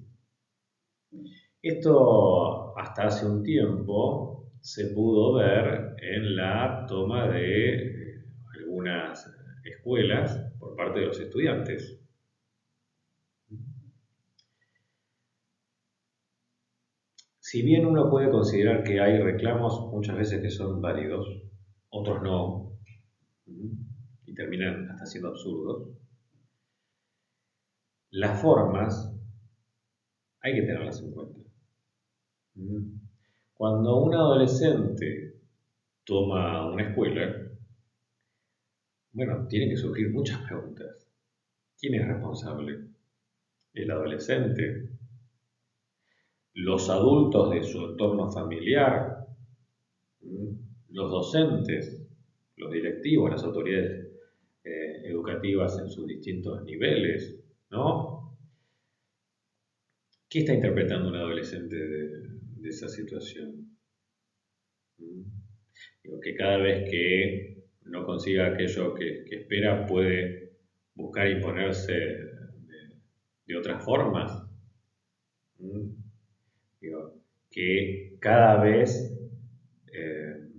Esto hasta hace un tiempo se pudo ver en la toma de algunas escuelas por parte de los estudiantes. Si bien uno puede considerar que hay reclamos muchas veces que son válidos, otros no, y terminan hasta siendo absurdos, las formas hay que tenerlas en cuenta. Cuando un adolescente toma una escuela, bueno, tienen que surgir muchas preguntas. ¿Quién es responsable? ¿El adolescente? ¿Los adultos de su entorno familiar? ¿Los docentes? ¿Los directivos? ¿Las autoridades educativas en sus distintos niveles? ¿No? ¿Qué está interpretando un adolescente de esa situación? Digo, que cada vez que no consiga aquello que espera puede buscar imponerse de otras formas. Digo, que cada vez eh,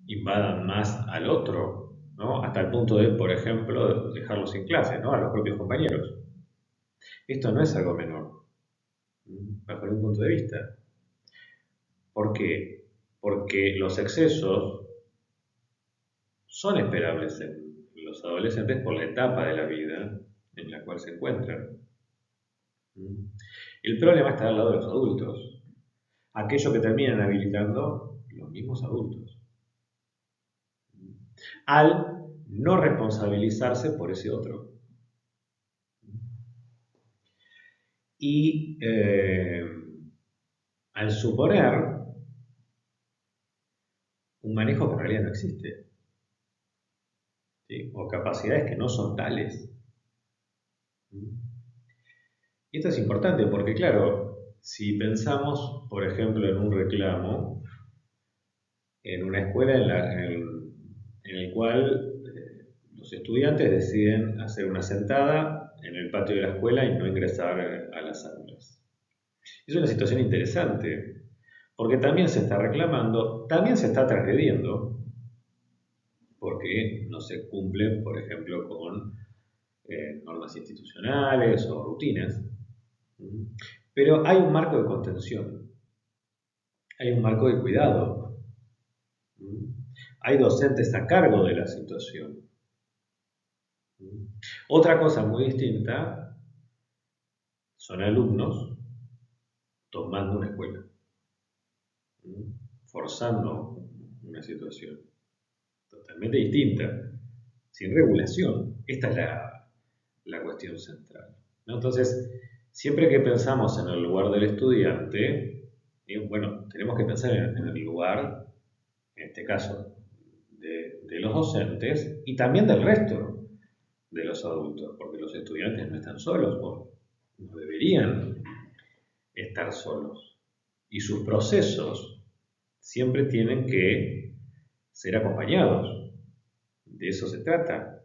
invadan más al otro, ¿no? Hasta el punto de, por ejemplo, dejarlos sin clase, ¿no? A los propios compañeros. Esto no es algo menor, bajo ningún punto de vista. ¿Por qué? Porque los excesos son esperables en los adolescentes por la etapa de la vida en la cual se encuentran. El problema está al lado de los adultos, aquello que terminan habilitando los mismos adultos, al no responsabilizarse por ese otro. Y al suponer un manejo que en realidad no existe, ¿sí? O capacidades que no son tales. Y esto es importante porque, claro, si pensamos, por ejemplo, en un reclamo, en una escuela en el cual los estudiantes deciden hacer una sentada en el patio de la escuela y no ingresar a las aulas. Es una situación interesante, porque también se está reclamando, también se está transgrediendo, porque no se cumple, por ejemplo, con normas institucionales o rutinas. Pero hay un marco de contención, hay un marco de cuidado, hay docentes a cargo de la situación. Otra cosa muy distinta son alumnos tomando una escuela, forzando una situación totalmente distinta, sin regulación. Esta es la cuestión central, ¿no? Entonces, siempre que pensamos en el lugar del estudiante, bueno, tenemos que pensar en el lugar, en este caso, de los docentes y también del resto de los adultos, porque los estudiantes no están solos, no deberían estar solos. Y sus procesos siempre tienen que ser acompañados. De eso se trata.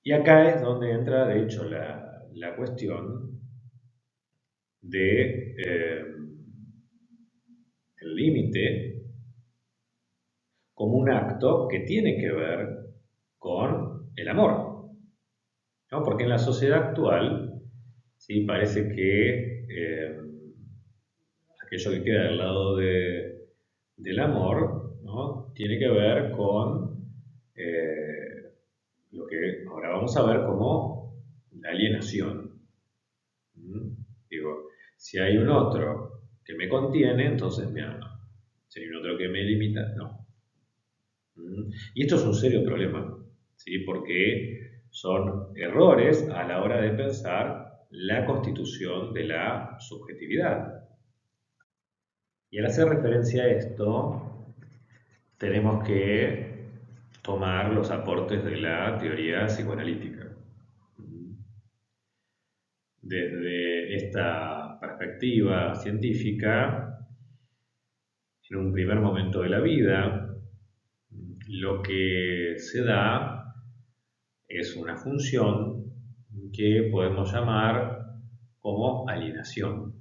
Y acá es donde entra, de hecho, la cuestión de el límite como un acto que tiene que ver con el amor, ¿no? Porque en la sociedad actual, ¿sí? Parece que aquello que queda del lado del amor, ¿no? Tiene que ver con lo que ahora vamos a ver como la alienación. Digo, si hay un otro que me contiene, entonces me ama. Si hay un otro que me limita, no. Y esto es un serio problema, ¿sí? Porque son errores a la hora de pensar la constitución de la subjetividad. Y al hacer referencia a esto, tenemos que tomar los aportes de la teoría psicoanalítica. Desde esta perspectiva científica, en un primer momento de la vida, lo que se da es una función que podemos llamar como alienación.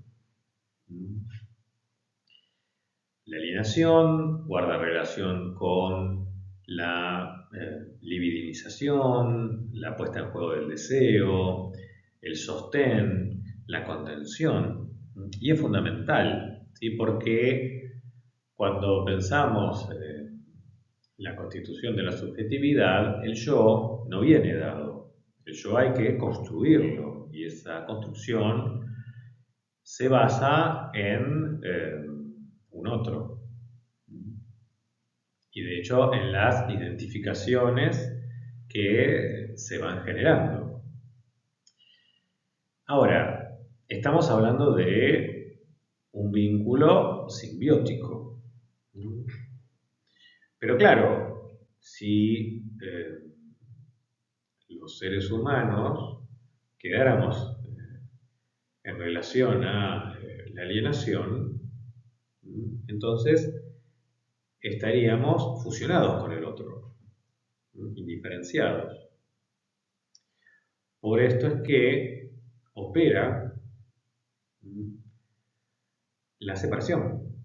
La alienación guarda relación con la libidización, la puesta en juego del deseo, el sostén, la contención. Y es fundamental, ¿sí? Porque cuando pensamos la constitución de la subjetividad, el yo no viene dado. El yo hay que construirlo y esa construcción se basa en un otro. Y de hecho en las identificaciones que se van generando. Ahora, estamos hablando de un vínculo simbiótico. Pero claro, si los seres humanos quedáramos en relación a la alienación, entonces estaríamos fusionados con el otro, indiferenciados. Por esto es que opera la separación.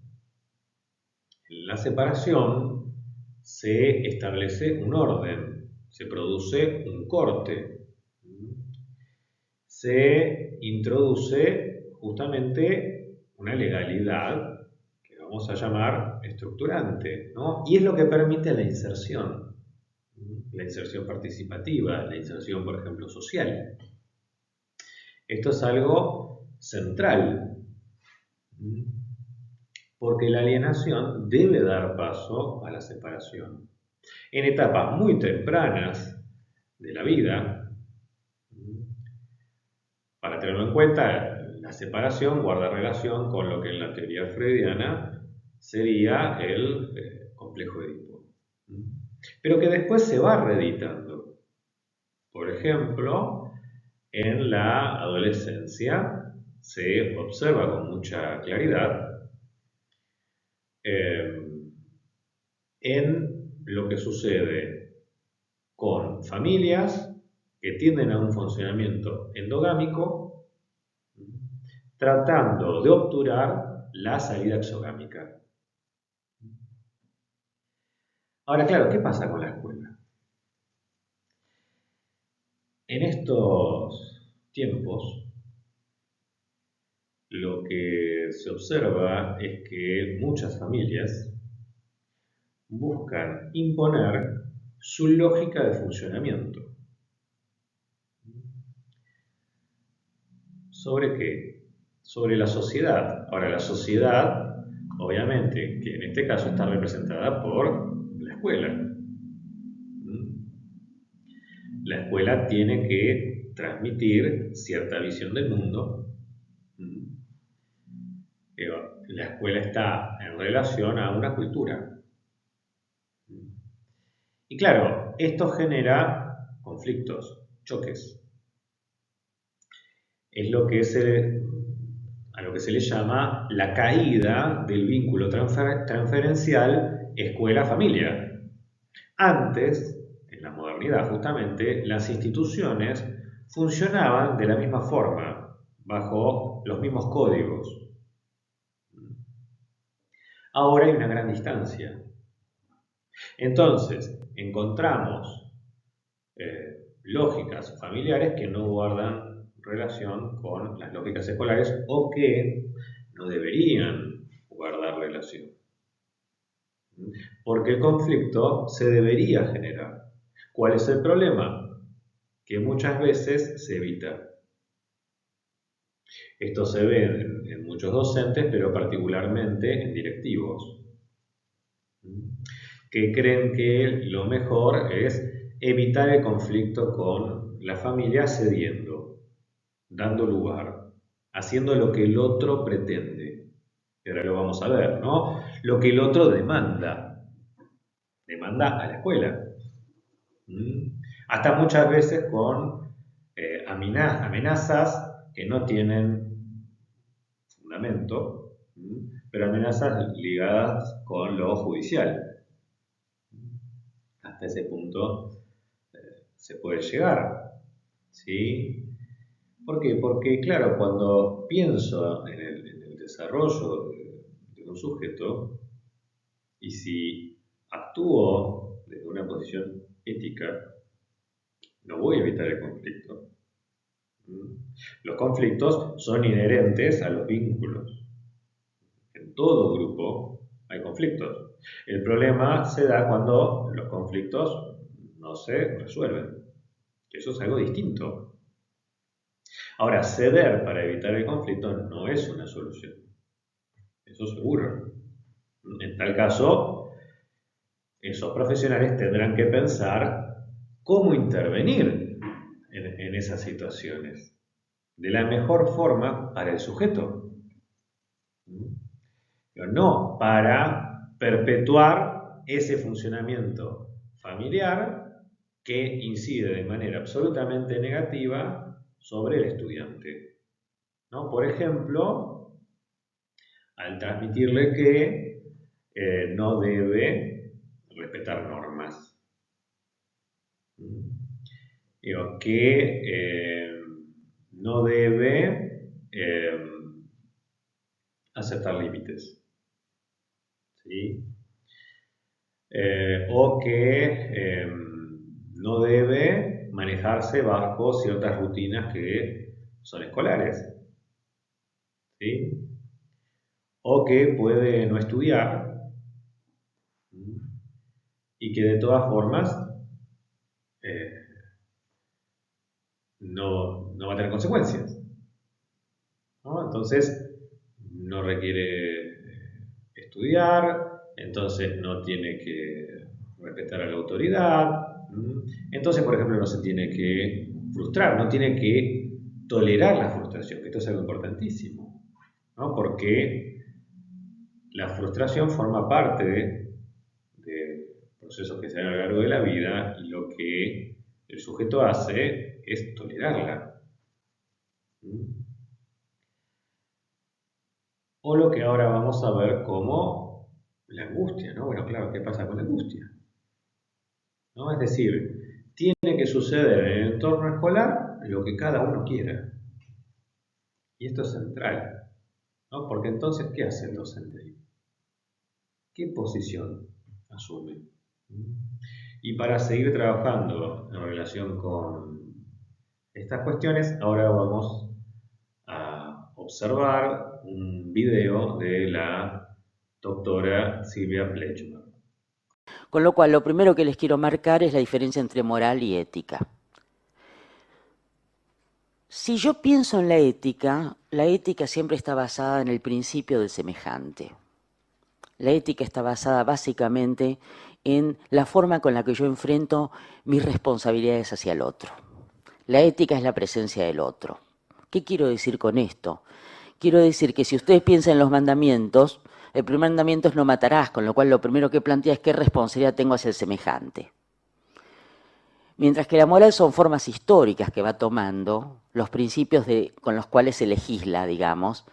En la separación se establece un orden, se produce un corte, se introduce justamente una legalidad que vamos a llamar estructurante, ¿no? Y es lo que permite la inserción participativa, la inserción, por ejemplo, social. Esto es algo central, porque la alienación debe dar paso a la separación. En etapas muy tempranas de la vida, para tenerlo en cuenta, la separación guarda relación con lo que en la teoría freudiana sería el complejo de Edipo, pero que después se va reeditando. Por ejemplo, en la adolescencia se observa con mucha claridad en lo que sucede con familias que tienden a un funcionamiento endogámico, tratando de obturar la salida exogámica. Ahora, claro, ¿qué pasa con la escuela? En estos tiempos, lo que se observa es que muchas familias buscan imponer su lógica de funcionamiento. ¿Sobre qué? Sobre la sociedad. Ahora, la sociedad, obviamente, que en este caso está representada por la escuela. La escuela tiene que transmitir cierta visión del mundo. La escuela está en relación a una cultura. Y claro, esto genera conflictos, choques. Es a lo que se le llama la caída del vínculo transferencial escuela-familia. Antes, en la modernidad justamente, las instituciones funcionaban de la misma forma, bajo los mismos códigos. Ahora hay una gran distancia. Entonces, encontramos lógicas familiares que no guardan relación con las lógicas escolares o que no deberían guardar relación. Porque el conflicto se debería generar. ¿Cuál es el problema? Que muchas veces se evita. Esto se ve en muchos docentes, pero particularmente en directivos, que creen que lo mejor es evitar el conflicto con la familia cediendo, dando lugar, haciendo lo que el otro pretende. que ahora lo vamos a ver, ¿no? Lo que el otro demanda a la escuela. Hasta muchas veces con amenazas que no tienen fundamento, pero amenazas ligadas con lo judicial. Hasta ese punto se puede llegar, ¿sí? ¿Por qué? Porque, claro, cuando pienso en el desarrollo de un sujeto, y si actúo desde una posición ética, no voy a evitar el conflicto. Los conflictos son inherentes a los vínculos. En todo grupo hay conflictos. El problema se da cuando los conflictos no se resuelven. Eso es algo distinto. Ahora, ceder para evitar el conflicto no es una solución. Eso seguro. En tal caso, esos profesionales tendrán que pensar cómo intervenir en esas situaciones de la mejor forma para el sujeto. Pero no para perpetuar ese funcionamiento familiar que incide de manera absolutamente negativa sobre el estudiante, ¿no? Por ejemplo, al transmitirle que no debe respetar normas, digo, que no debe aceptar límites, ¿sí? O que no debe manejarse bajo ciertas rutinas que son escolares, ¿sí? O que puede no estudiar y que de todas formas no va a tener consecuencias, ¿no? Entonces no requiere estudiar, entonces no tiene que respetar a la autoridad, entonces por ejemplo no se tiene que frustrar, no tiene que tolerar la frustración, que esto es algo importantísimo, ¿no? Porque la frustración forma parte de procesos que se dan a lo largo de la vida y lo que el sujeto hace es tolerarla. O lo que ahora vamos a ver como la angustia, ¿no? Bueno, claro, ¿qué pasa con la angustia? ¿No? Es decir, tiene que suceder en el entorno escolar lo que cada uno quiera. Y esto es central, ¿no? Porque entonces, ¿qué hace el docente ahí? ¿Qué posición asume? Y para seguir trabajando en relación con estas cuestiones, ahora vamos a observar un video de la doctora Silvia Plechner. Con lo cual, lo primero que les quiero marcar es la diferencia entre moral y ética. Si yo pienso en la ética siempre está basada en el principio del semejante. La ética está basada básicamente en la forma con la que yo enfrento mis responsabilidades hacia el otro. La ética es la presencia del otro. ¿Qué quiero decir con esto? Quiero decir que si ustedes piensan en los mandamientos, el primer mandamiento es no matarás, con lo cual lo primero que plantea es qué responsabilidad tengo hacia el semejante. Mientras que la moral son formas históricas que va tomando, los principios con los cuales se legisla, digamos,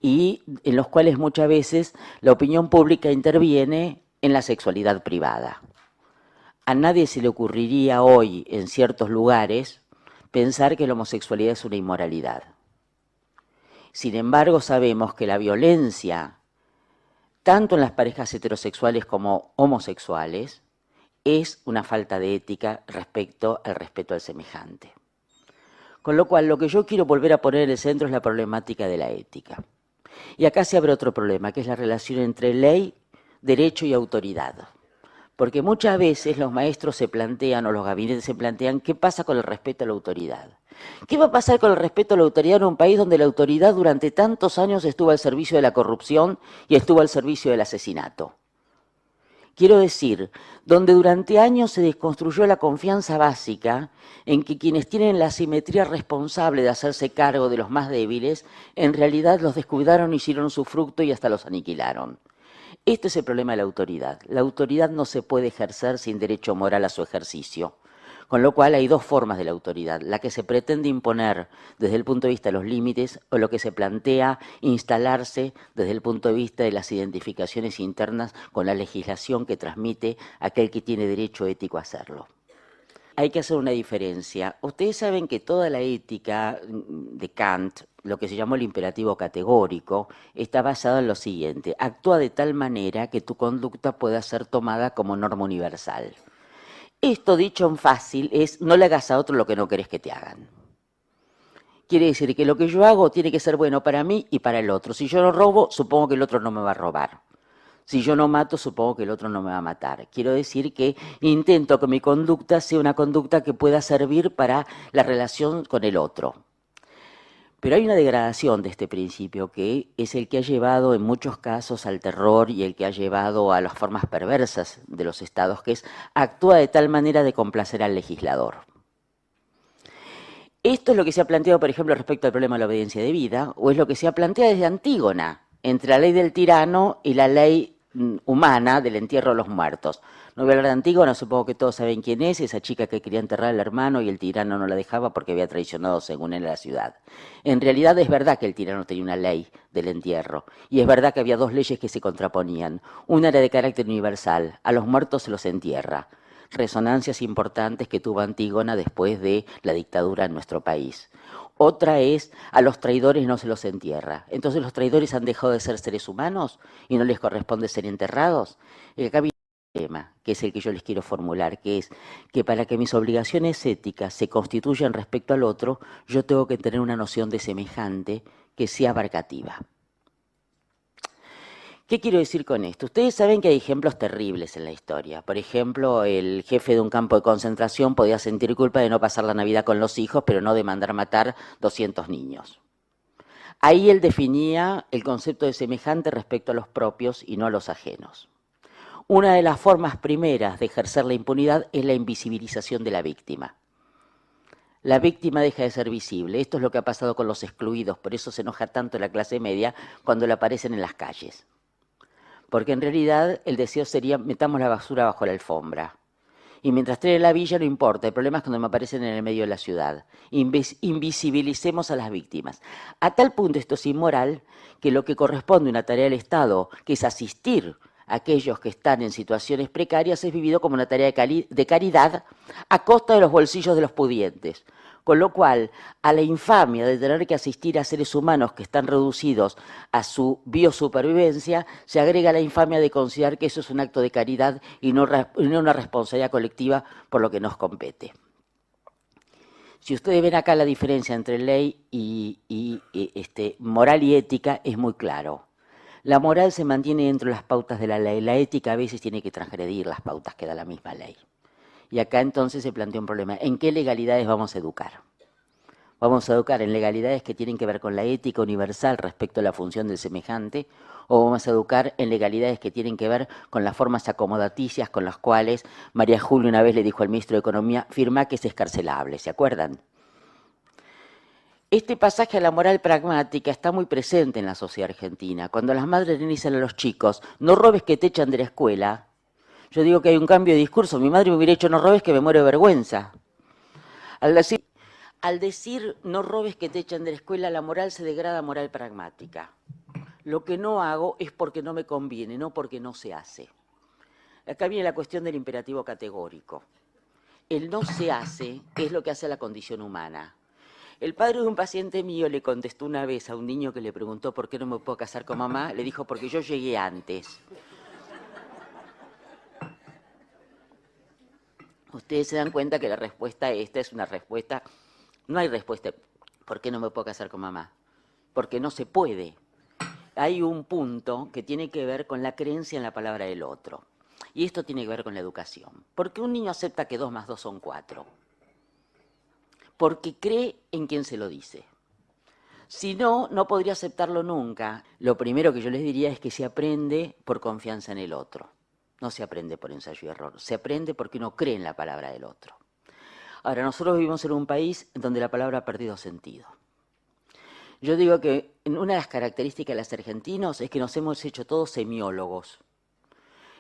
y en los cuales muchas veces la opinión pública interviene en la sexualidad privada. A nadie se le ocurriría hoy, en ciertos lugares, pensar que la homosexualidad es una inmoralidad. Sin embargo, sabemos que la violencia, tanto en las parejas heterosexuales como homosexuales, es una falta de ética respecto al respeto al semejante. Con lo cual, lo que yo quiero volver a poner en el centro es la problemática de la ética. Y acá se abre otro problema, que es la relación entre ley, derecho y autoridad. Porque muchas veces los maestros se plantean, o los gabinetes se plantean, ¿qué pasa con el respeto a la autoridad? ¿Qué va a pasar con el respeto a la autoridad en un país donde la autoridad durante tantos años estuvo al servicio de la corrupción y estuvo al servicio del asesinato? Quiero decir, donde durante años se desconstruyó la confianza básica en que quienes tienen la simetría responsable de hacerse cargo de los más débiles, en realidad los descuidaron, hicieron su fruto y hasta los aniquilaron. Este es el problema de la autoridad. La autoridad no se puede ejercer sin derecho moral a su ejercicio. Con lo cual hay dos formas de la autoridad, la que se pretende imponer desde el punto de vista de los límites o lo que se plantea instalarse desde el punto de vista de las identificaciones internas con la legislación que transmite aquel que tiene derecho ético a hacerlo. Hay que hacer una diferencia. Ustedes saben que toda la ética de Kant, lo que se llamó el imperativo categórico, está basado en lo siguiente: actúa de tal manera que tu conducta pueda ser tomada como norma universal. Esto, dicho en fácil, es no le hagas a otro lo que no querés que te hagan. Quiere decir que lo que yo hago tiene que ser bueno para mí y para el otro. Si yo no robo, supongo que el otro no me va a robar. Si yo no mato, supongo que el otro no me va a matar. Quiero decir que intento que mi conducta sea una conducta que pueda servir para la relación con el otro. Pero hay una degradación de este principio que es el que ha llevado en muchos casos al terror y el que ha llevado a las formas perversas de los estados, que es actúa de tal manera de complacer al legislador. Esto es lo que se ha planteado, por ejemplo, respecto al problema de la obediencia debida, o es lo que se ha planteado desde Antígona, entre la ley del tirano y la ley humana del entierro de los muertos. No voy a hablar de Antígona, supongo que todos saben quién es, esa chica que quería enterrar al hermano y el tirano no la dejaba porque había traicionado, según él, a la ciudad. En realidad es verdad que el tirano tenía una ley del entierro, y es verdad que había dos leyes que se contraponían. Una era de carácter universal: a los muertos se los entierra. Resonancias importantes que tuvo Antígona después de la dictadura en nuestro país. Otra es: a los traidores no se los entierra. Entonces, ¿los traidores han dejado de ser seres humanos y no les corresponde ser enterrados? Acá viene un tema, que es el que yo les quiero formular, que es que para que mis obligaciones éticas se constituyan respecto al otro, yo tengo que tener una noción de semejante que sea abarcativa. ¿Qué quiero decir con esto? Ustedes saben que hay ejemplos terribles en la historia. Por ejemplo, el jefe de un campo de concentración podía sentir culpa de no pasar la Navidad con los hijos, pero no de mandar matar 200 niños. Ahí él definía el concepto de semejante respecto a los propios y no a los ajenos. Una de las formas primeras de ejercer la impunidad es la invisibilización de la víctima. La víctima deja de ser visible. Esto es lo que ha pasado con los excluidos, por eso se enoja tanto la clase media cuando le aparecen en las calles. Porque en realidad el deseo sería: metamos la basura bajo la alfombra. Y mientras esté en la villa no importa, el problema es cuando me aparecen en el medio de la ciudad. Invisibilicemos a las víctimas. A tal punto esto es inmoral que lo que corresponde a una tarea del Estado, que es asistir a aquellos que están en situaciones precarias, es vivido como una tarea de caridad a costa de los bolsillos de los pudientes. Con lo cual, a la infamia de tener que asistir a seres humanos que están reducidos a su biosupervivencia, se agrega la infamia de considerar que eso es un acto de caridad y no una responsabilidad colectiva por lo que nos compete. Si ustedes ven acá la diferencia entre ley y moral y ética, es muy claro. La moral se mantiene dentro de las pautas de la ley. La ética a veces tiene que transgredir las pautas que da la misma ley. Y acá entonces se plantea un problema. ¿En qué legalidades vamos a educar? ¿Vamos a educar en legalidades que tienen que ver con la ética universal respecto a la función del semejante? ¿O vamos a educar en legalidades que tienen que ver con las formas acomodaticias con las cuales María Julia una vez le dijo al ministro de Economía: firma que es excarcelable? ¿Se acuerdan? Este pasaje a la moral pragmática está muy presente en la sociedad argentina. Cuando las madres le dicen a los chicos: no robes que te echan de la escuela, yo digo que hay un cambio de discurso. Mi madre me hubiera dicho: no robes que me muero de vergüenza. Al decir no robes que te echan de la escuela, la moral se degrada a moral pragmática. Lo que no hago es porque no me conviene, no porque no se hace. Acá viene la cuestión del imperativo categórico. El no se hace es lo que hace a la condición humana. El padre de un paciente mío le contestó una vez a un niño que le preguntó por qué no me puedo casar con mamá, le dijo: porque yo llegué antes. Ustedes se dan cuenta que la respuesta esta es una respuesta, no hay respuesta: ¿por qué no me puedo casar con mamá? Porque no se puede. Hay un punto que tiene que ver con la creencia en la palabra del otro. Y esto tiene que ver con la educación. ¿Por qué un niño acepta que 2 más 2 son 4? Porque cree en quien se lo dice. Si no, no podría aceptarlo nunca. Lo primero que yo les diría es que se aprende por confianza en el otro. No se aprende por ensayo y error, se aprende porque uno cree en la palabra del otro. Ahora, nosotros vivimos en un país donde la palabra ha perdido sentido. Yo digo que una de las características de los argentinos es que nos hemos hecho todos semiólogos.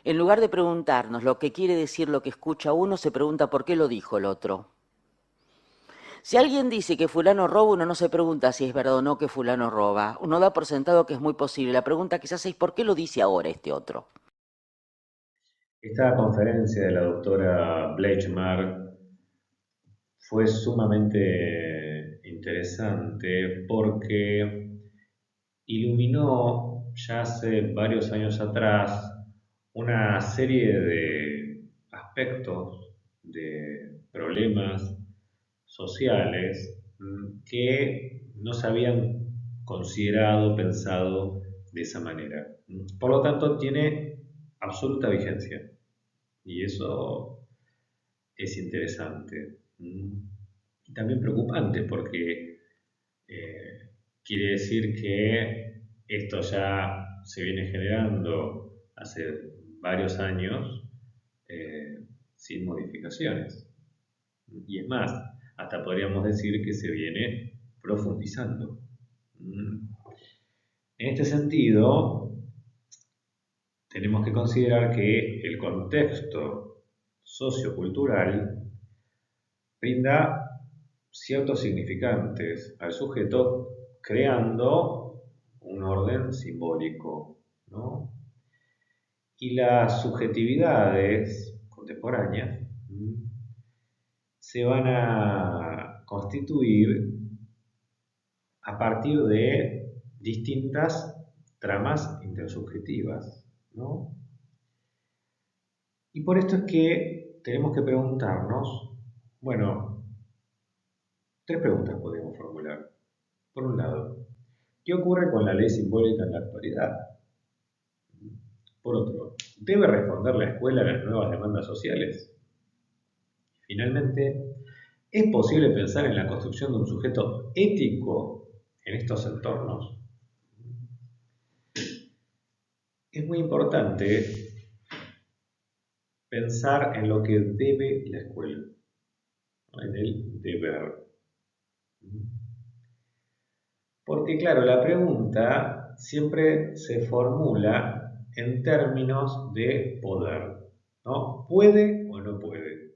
En lugar de preguntarnos lo que quiere decir lo que escucha uno, se pregunta por qué lo dijo el otro. Si alguien dice que fulano roba, uno no se pregunta si es verdad o no que fulano roba. Uno da por sentado que es muy posible. La pregunta quizás es ¿por qué lo dice ahora este otro? Esta conferencia de la doctora Bleichmar fue sumamente interesante porque iluminó ya hace varios años atrás una serie de aspectos, de problemas sociales que no se habían considerado, pensado de esa manera. Por lo tanto, tiene absoluta vigencia y eso es interesante. Y también preocupante porque quiere decir que esto ya se viene generando hace varios años sin modificaciones. Y es más, hasta podríamos decir que se viene profundizando. En este sentido, tenemos que considerar que el contexto sociocultural brinda ciertos significantes al sujeto creando un orden simbólico, ¿no? Y las subjetividades contemporáneas se van a constituir a partir de distintas tramas intersubjetivas, ¿no? Y por esto es que tenemos que preguntarnos, bueno, tres preguntas podemos formular. Por un lado, ¿qué ocurre con la ley simbólica en la actualidad? Por otro, ¿debe responder la escuela a las nuevas demandas sociales? Finalmente, ¿es posible pensar en la construcción de un sujeto ético en estos entornos? Es muy importante pensar en lo que debe la escuela, ¿no? En el deber. Porque claro, la pregunta siempre se formula en términos de poder, ¿no? ¿Puede o no puede?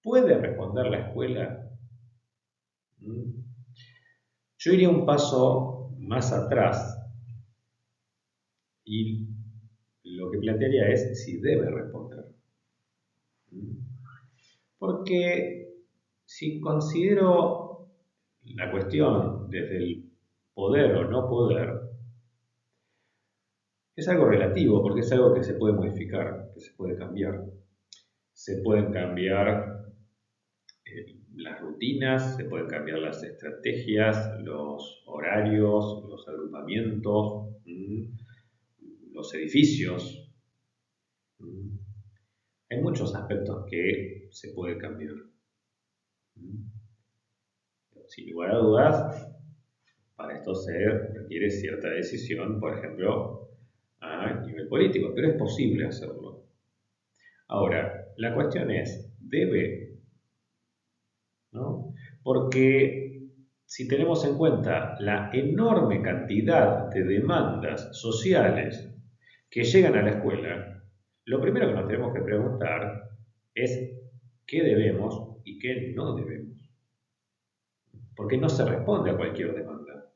¿Puede responder la escuela? Yo iría un paso más atrás y lo que plantearía es si debe responder. Porque si considero la cuestión desde el poder o no poder, es algo relativo, porque es algo que se puede modificar, que se puede cambiar. Se pueden cambiar las rutinas, se pueden cambiar las estrategias, los horarios, los agrupamientos, los edificios. Hay muchos aspectos que se puede cambiar. Sin lugar a dudas, para esto se requiere cierta decisión, por ejemplo, a nivel político, pero es posible hacerlo. Ahora, la cuestión es, ¿debe? ¿No? Porque si tenemos en cuenta la enorme cantidad de demandas sociales que llegan a la escuela, lo primero que nos tenemos que preguntar es qué debemos y qué no debemos. Porque no se responde a cualquier demanda.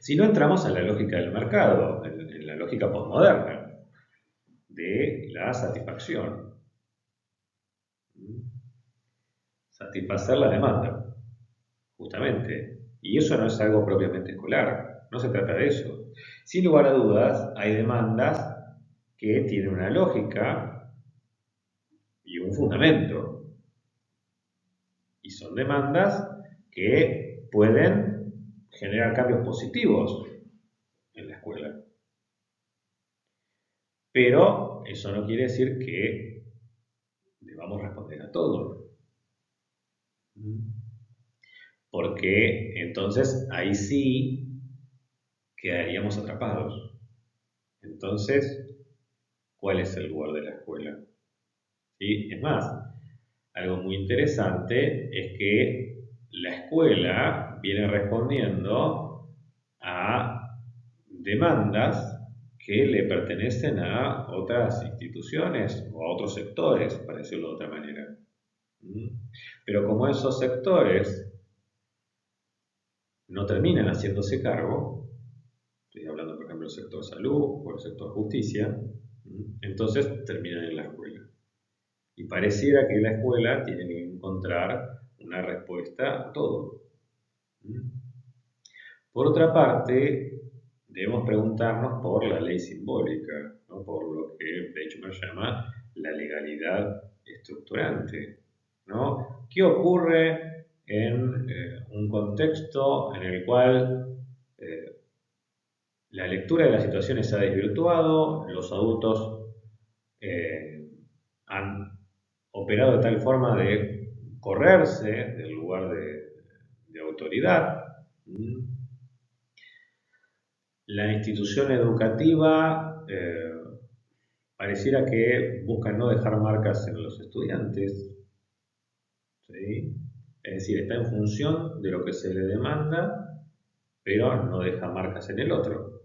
Si no entramos en la lógica del mercado, en la lógica posmoderna de la satisfacción. Satisfacer la demanda, justamente. Y eso no es algo propiamente escolar, no se trata de eso. Sin lugar a dudas, hay demandas que tienen una lógica y un fundamento. Y son demandas que pueden generar cambios positivos en la escuela. Pero eso no quiere decir que debamos responder a todo. Porque entonces ahí sí quedaríamos atrapados. Entonces, cuál es el lugar de la escuela. ¿Sí? Es más, algo muy interesante es que la escuela viene respondiendo a demandas que le pertenecen a otras instituciones o a otros sectores, para decirlo de otra manera. Pero como esos sectores no terminan haciéndose cargo, estoy hablando por ejemplo del sector salud o el sector justicia, entonces terminan en la escuela. Y pareciera que la escuela tiene que encontrar una respuesta a todo. Por otra parte, debemos preguntarnos por la ley simbólica, ¿no? Por lo que Fleischmann llama la legalidad estructurante, ¿no? ¿Qué ocurre en un contexto en el cual la lectura de las situaciones se ha desvirtuado, los adultos han operado de tal forma de correrse del lugar de autoridad? La institución educativa pareciera que busca no dejar marcas en los estudiantes, ¿sí? Es decir, está en función de lo que se le demanda, pero no deja marcas en el otro,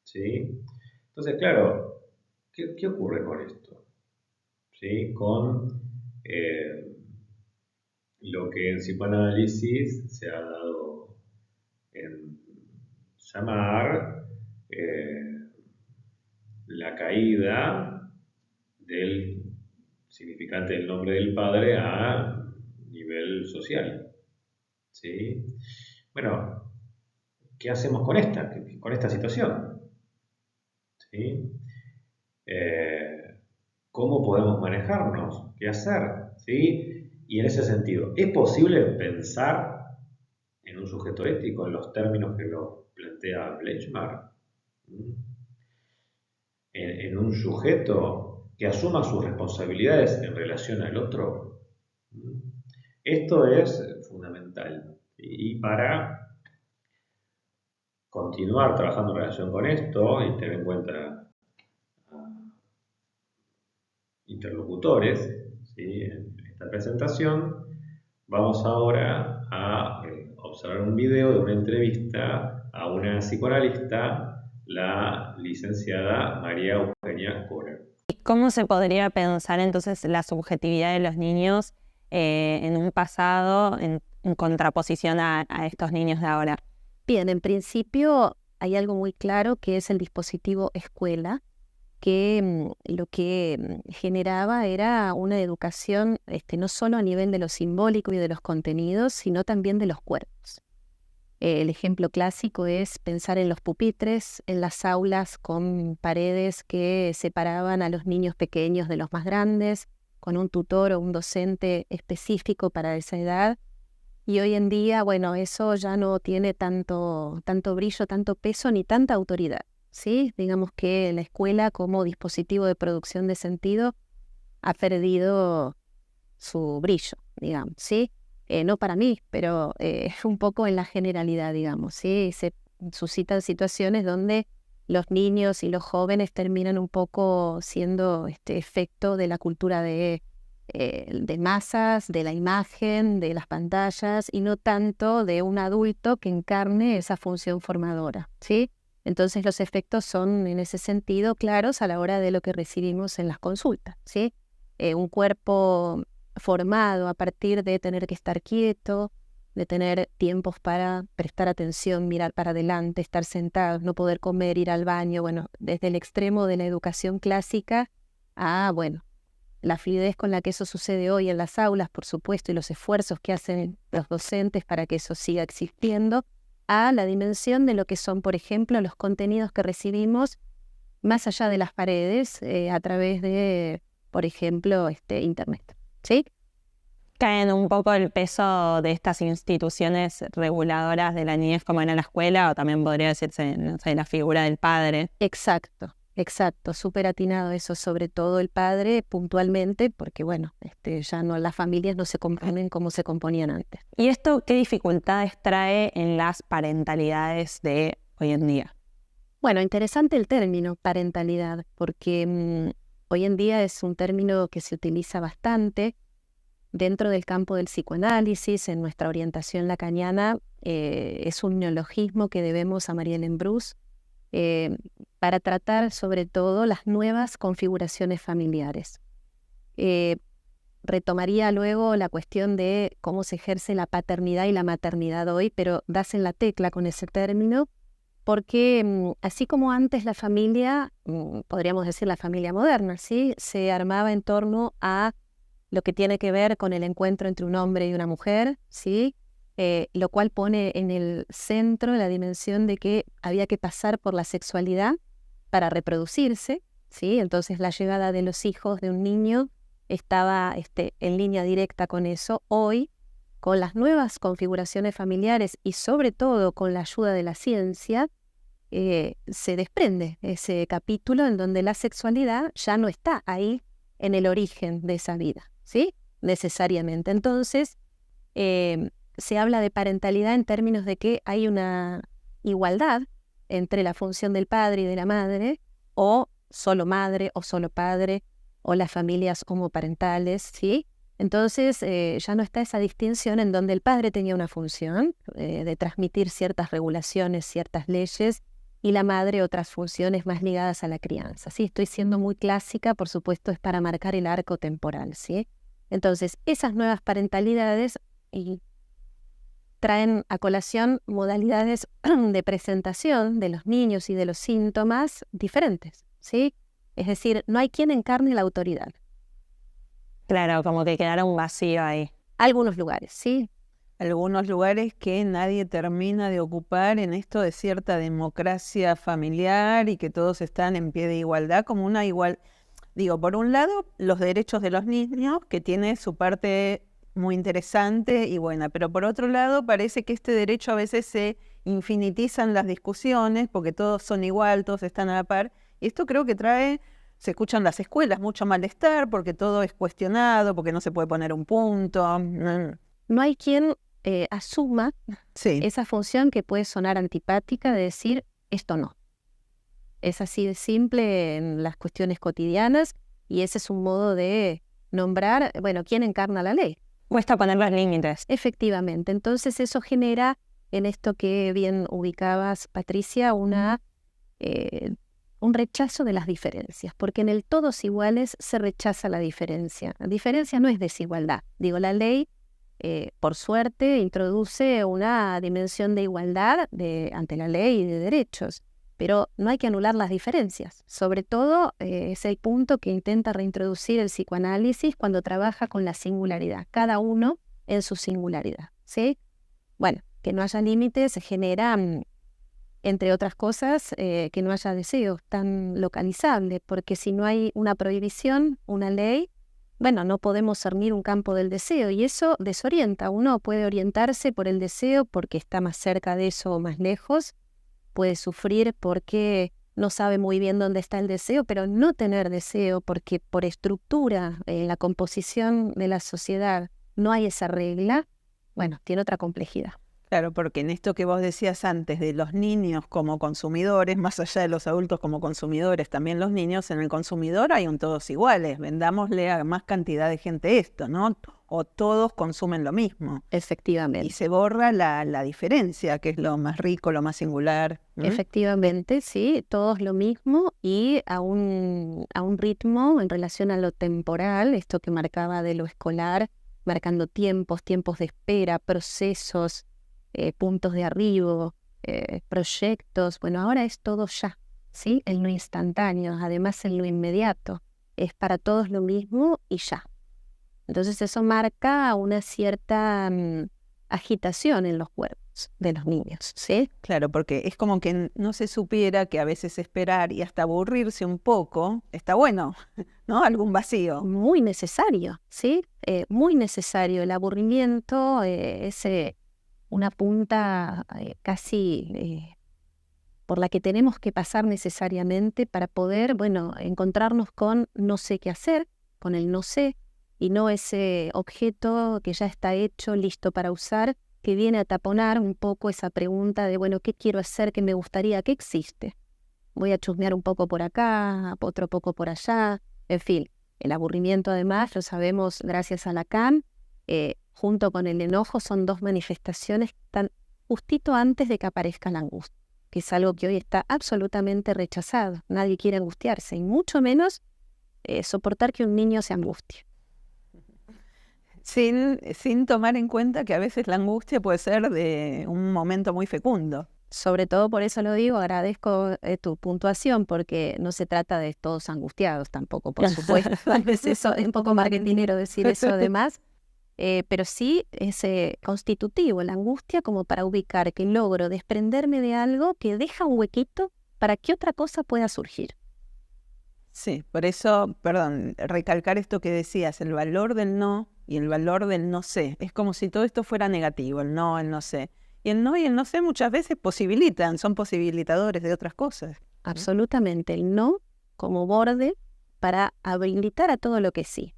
¿sí? Entonces, claro, ¿qué ocurre con esto? ¿Sí? Con lo que en psicoanálisis se ha dado en llamar la caída del significante del nombre del padre a nivel social. ¿Sí? Bueno, ¿qué hacemos con esta situación? ¿Sí? ¿Cómo podemos manejarnos? ¿Qué hacer? ¿Sí? Y en ese sentido, ¿es posible pensar en un sujeto ético en los términos que lo plantea Fleischmann? En un sujeto que asuma sus responsabilidades en relación al otro. Esto es fundamental. Y para continuar trabajando en relación con esto y tener en cuenta interlocutores, ¿sí? En esta presentación, vamos ahora a observar un video de una entrevista a una psicoanalista, la licenciada María Eugenia Cora. ¿Cómo se podría pensar entonces la subjetividad de los niños en un pasado en contraposición a estos niños de ahora? Bien, en principio hay algo muy claro que es el dispositivo escuela, que lo que generaba era una educación no solo a nivel de lo simbólico y de los contenidos, sino también de los cuerpos. El ejemplo clásico es pensar en los pupitres, en las aulas con paredes que separaban a los niños pequeños de los más grandes, con un tutor o un docente específico para esa edad. Y hoy en día, bueno, eso ya no tiene tanto brillo, tanto peso ni tanta autoridad, ¿sí? Digamos que la escuela como dispositivo de producción de sentido ha perdido su brillo, digamos, ¿sí? No para mí, pero un poco en la generalidad, digamos, ¿sí? Se suscitan situaciones donde los niños y los jóvenes terminan un poco siendo efecto de la cultura de masas, de la imagen, de las pantallas, y no tanto de un adulto que encarne esa función formadora, ¿sí? Entonces los efectos son en ese sentido claros a la hora de lo que recibimos en las consultas, ¿sí? Un cuerpo formado a partir de tener que estar quieto, de tener tiempos para prestar atención, mirar para adelante, estar sentados, no poder comer, ir al baño, bueno, desde el extremo de la educación clásica a, bueno, la fluidez con la que eso sucede hoy en las aulas, por supuesto, y los esfuerzos que hacen los docentes para que eso siga existiendo, a la dimensión de lo que son, por ejemplo, los contenidos que recibimos más allá de las paredes a través de, por ejemplo, Internet, ¿sí? ¿Caen un poco el peso de estas instituciones reguladoras de la niñez como era la escuela, o también podría decirse, no sé, la figura del padre? Exacto, súper atinado eso, sobre todo el padre puntualmente, porque bueno, ya no, las familias no se componen como se componían antes. ¿Y esto qué dificultades trae en las parentalidades de hoy en día? Bueno, interesante el término parentalidad, porque hoy en día es un término que se utiliza bastante dentro del campo del psicoanálisis. En nuestra orientación lacaniana es un neologismo que debemos a Marie-Hélène Bruce para tratar sobre todo las nuevas configuraciones familiares. Retomaría luego la cuestión de cómo se ejerce la paternidad y la maternidad hoy, pero das en la tecla con ese término, porque así como antes la familia, podríamos decir la familia moderna, ¿sí?, se armaba en torno a lo que tiene que ver con el encuentro entre un hombre y una mujer, ¿sí?, lo cual pone en el centro la dimensión de que había que pasar por la sexualidad para reproducirse, ¿sí? Entonces la llegada de los hijos de un niño estaba en línea directa con eso. Hoy, con las nuevas configuraciones familiares y sobre todo con la ayuda de la ciencia, se desprende ese capítulo en donde la sexualidad ya no está ahí en el origen de esa vida, ¿sí?, necesariamente. Entonces, se habla de parentalidad en términos de que hay una igualdad entre la función del padre y de la madre, o solo madre o solo padre, o las familias homoparentales, ¿sí? Entonces ya no está esa distinción en donde el padre tenía una función de transmitir ciertas regulaciones, ciertas leyes, y la madre otras funciones más ligadas a la crianza, ¿sí? Estoy siendo muy clásica, por supuesto, es para marcar el arco temporal, ¿sí? Entonces, esas nuevas parentalidades traen a colación modalidades de presentación de los niños y de los síntomas diferentes, ¿sí? Es decir, no hay quien encarne la autoridad. Claro, como que quedara un vacío ahí. Algunos lugares, ¿sí? Algunos lugares que nadie termina de ocupar en esto de cierta democracia familiar y que todos están en pie de igualdad, como una igual. Digo, por un lado, los derechos de los niños, que tiene su parte muy interesante y buena, pero por otro lado parece que este derecho a veces se infinitizan las discusiones porque todos son igual, todos están a la par, y esto creo que trae, se escuchan las escuelas, mucho malestar porque todo es cuestionado, porque no se puede poner un punto. No hay quien asuma Sí. esa función que puede sonar antipática de decir esto no. Es así de simple en las cuestiones cotidianas, y ese es un modo de nombrar, bueno, ¿quién encarna la ley? Cuesta poner los límites. Efectivamente. Entonces eso genera, en esto que bien ubicabas, Patricia, un rechazo de las diferencias, porque en el todos iguales se rechaza la diferencia. La diferencia no es desigualdad. Digo, la ley, por suerte, introduce una dimensión de igualdad ante la ley y de derechos, pero no hay que anular las diferencias. Sobre todo es el punto que intenta reintroducir el psicoanálisis cuando trabaja con la singularidad, cada uno en su singularidad, ¿sí? Bueno, que no haya límites genera, entre otras cosas, que no haya deseos tan localizables, porque si no hay una prohibición, una ley, bueno, no podemos cernir un campo del deseo, y eso desorienta. Uno puede orientarse por el deseo porque está más cerca de eso o más lejos, puede sufrir porque no sabe muy bien dónde está el deseo, pero no tener deseo porque por estructura en la composición de la sociedad no hay esa regla, bueno, tiene otra complejidad. Claro, porque en esto que vos decías antes de los niños como consumidores, más allá de los adultos como consumidores, también los niños, en el consumidor hay un todos iguales, vendámosle a más cantidad de gente esto, ¿no? O todos consumen lo mismo. Efectivamente. Y se borra la diferencia, que es lo más rico, lo más singular. Efectivamente, sí, todos lo mismo y a un ritmo en relación a lo temporal, esto que marcaba de lo escolar, marcando tiempos de espera, procesos, puntos de arribo, proyectos. Bueno, ahora es todo ya, ¿sí? En lo instantáneo, además en lo inmediato. Es para todos lo mismo y ya. Entonces eso marca una cierta agitación en los cuerpos de los niños, ¿sí? Claro, porque es como que no se supiera que a veces esperar y hasta aburrirse un poco está bueno, ¿no? Algún vacío. Muy necesario, ¿sí? Muy necesario. El aburrimiento es una punta casi por la que tenemos que pasar necesariamente para poder, bueno, encontrarnos con no sé qué hacer, con el no sé, y no ese objeto que ya está hecho, listo para usar, que viene a taponar un poco esa pregunta de, bueno, ¿qué quiero hacer? ¿Qué me gustaría? ¿Qué existe? voy a chusmear un poco por acá, otro poco por allá, en fin. El aburrimiento, además, lo sabemos gracias a Lacan, junto con el enojo, son dos manifestaciones que están justito antes de que aparezca la angustia, que es algo que hoy está absolutamente rechazado. Nadie quiere angustiarse, y mucho menos soportar que un niño se angustie. Sin tomar en cuenta que a veces la angustia puede ser de un momento muy fecundo. Sobre todo por eso lo digo, agradezco tu puntuación, porque no se trata de todos angustiados tampoco, por supuesto. Tal vez eso es un poco marketinero decir eso además, pero sí es constitutivo la angustia como para ubicar que logro desprenderme de algo que deja un huequito para que otra cosa pueda surgir. Sí, por eso, perdón, recalcar esto que decías, el valor del no y el valor del no sé. Es como si todo esto fuera negativo, el no sé. Y el no y el no sé muchas veces son posibilitadores de otras cosas. Absolutamente, el no como borde para habilitar a todo lo que sí.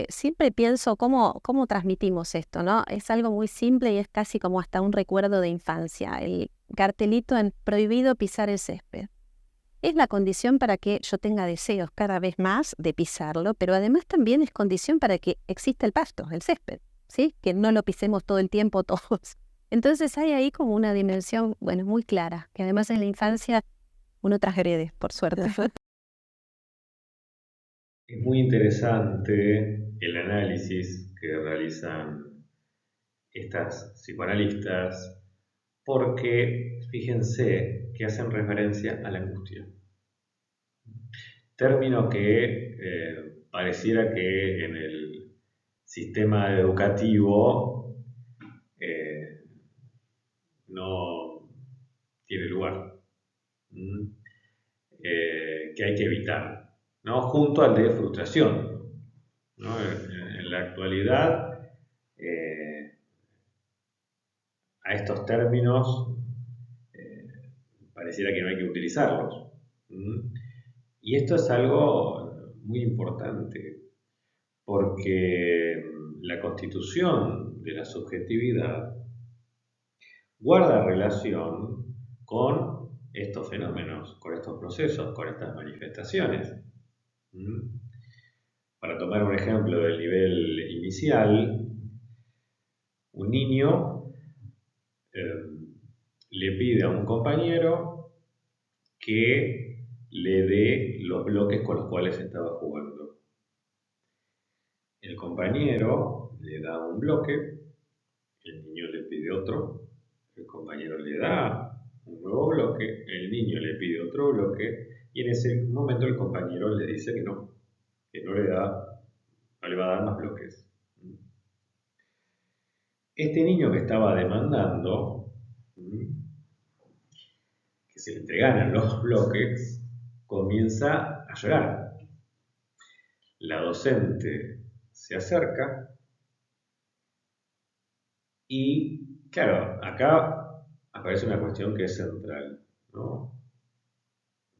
Siempre pienso cómo transmitimos esto, ¿no? Es algo muy simple y es casi como hasta un recuerdo de infancia. El cartelito en prohibido pisar el césped. Es la condición para que yo tenga deseos cada vez más de pisarlo, pero además también es condición para que exista el pasto, el césped, ¿sí? Que no lo pisemos todo el tiempo todos. Entonces hay ahí como una dimensión, bueno, muy clara, que además en la infancia uno transgrede, por suerte. Es muy interesante el análisis que realizan estas psicoanalistas porque fíjense que hacen referencia a la angustia. Término que pareciera que en el sistema educativo no tiene lugar, que hay que evitar, ¿no? Junto al de frustración, ¿no? En la actualidad, a estos términos pareciera que no hay que utilizarlos. Y esto es algo muy importante, porque la constitución de la subjetividad guarda relación con estos fenómenos, con estos procesos, con estas manifestaciones. Para tomar un ejemplo del nivel inicial, un niño le pide a un compañero que le dé los bloques con los cuales estaba jugando. El compañero le da un bloque, el niño le pide otro, el compañero le da un nuevo bloque, el niño le pide otro bloque y en ese momento el compañero le dice que no le va a dar más bloques. Este niño que estaba demandando que se le entregaran los bloques comienza a llorar. La docente se acerca y, claro, acá aparece una cuestión que es central, ¿no?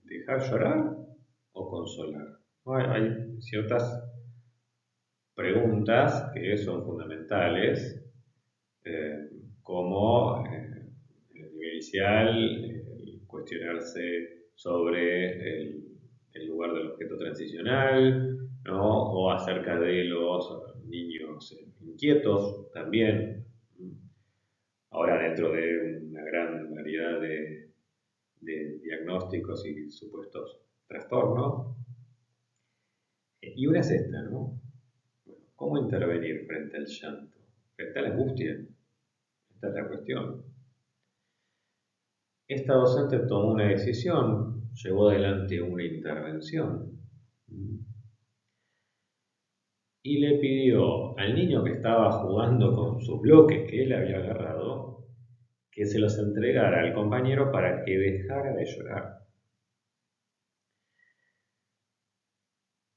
¿Dejar llorar o consolar? Hay ciertas preguntas que son fundamentales, como en el nivel inicial, cuestionarse sobre el lugar del objeto transicional, ¿no? O acerca de los niños inquietos también. Ahora dentro de una gran variedad de diagnósticos y supuestos trastornos. Y una es esta, ¿no? ¿Cómo intervenir frente al llanto? Frente a la angustia. Esta es la cuestión. Esta docente tomó una decisión, llevó adelante una intervención y le pidió al niño que estaba jugando con sus bloques que él había agarrado que se los entregara al compañero para que dejara de llorar.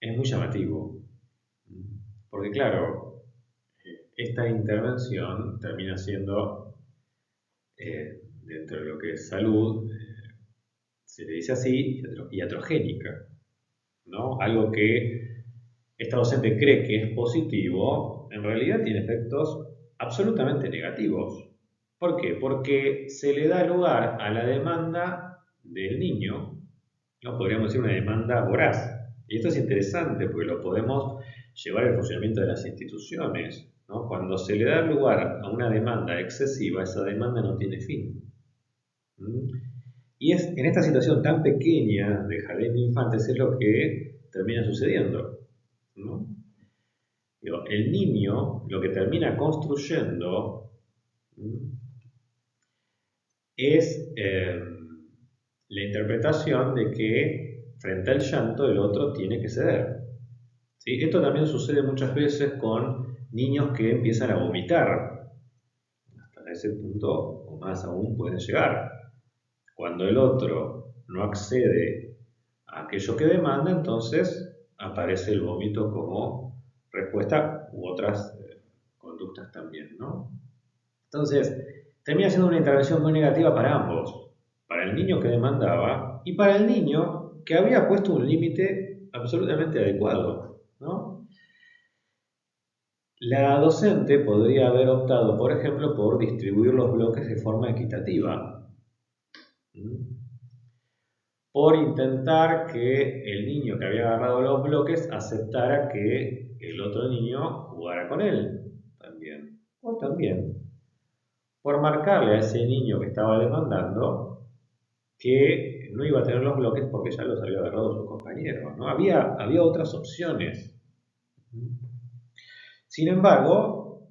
Es muy llamativo, porque claro, esta intervención termina siendo, dentro de lo que es salud, se le dice así, iatrogénica, ¿no? Algo que esta docente cree que es positivo, en realidad tiene efectos absolutamente negativos. ¿Por qué? Porque se le da lugar a la demanda del niño ¿no? Podríamos decir una demanda voraz. Y esto es interesante porque lo podemos llevar al funcionamiento de las instituciones, ¿no? Cuando se le da lugar a una demanda excesiva, esa demanda no tiene fin. ¿Mm? Y es en esta situación tan pequeña de jardín de infantes es lo que termina sucediendo, ¿no? Digo, el niño lo que termina construyendo, ¿mm?, es la interpretación de que frente al llanto el otro tiene que ceder. ¿Sí? Esto también sucede muchas veces con niños que empiezan a vomitar. Hasta ese punto o más aún pueden llegar. Cuando el otro no accede a aquello que demanda, entonces aparece el vómito como respuesta u otras conductas también, ¿no? Entonces, termina siendo una intervención muy negativa para ambos, para el niño que demandaba y para el niño que había puesto un límite absolutamente adecuado, ¿no? La docente podría haber optado, por ejemplo, por distribuir los bloques de forma equitativa, por intentar que el niño que había agarrado los bloques aceptara que el otro niño jugara con él también, o también por marcarle a ese niño que estaba demandando que no iba a tener los bloques porque ya los había agarrado su compañero, ¿no? Había otras opciones. Sin embargo,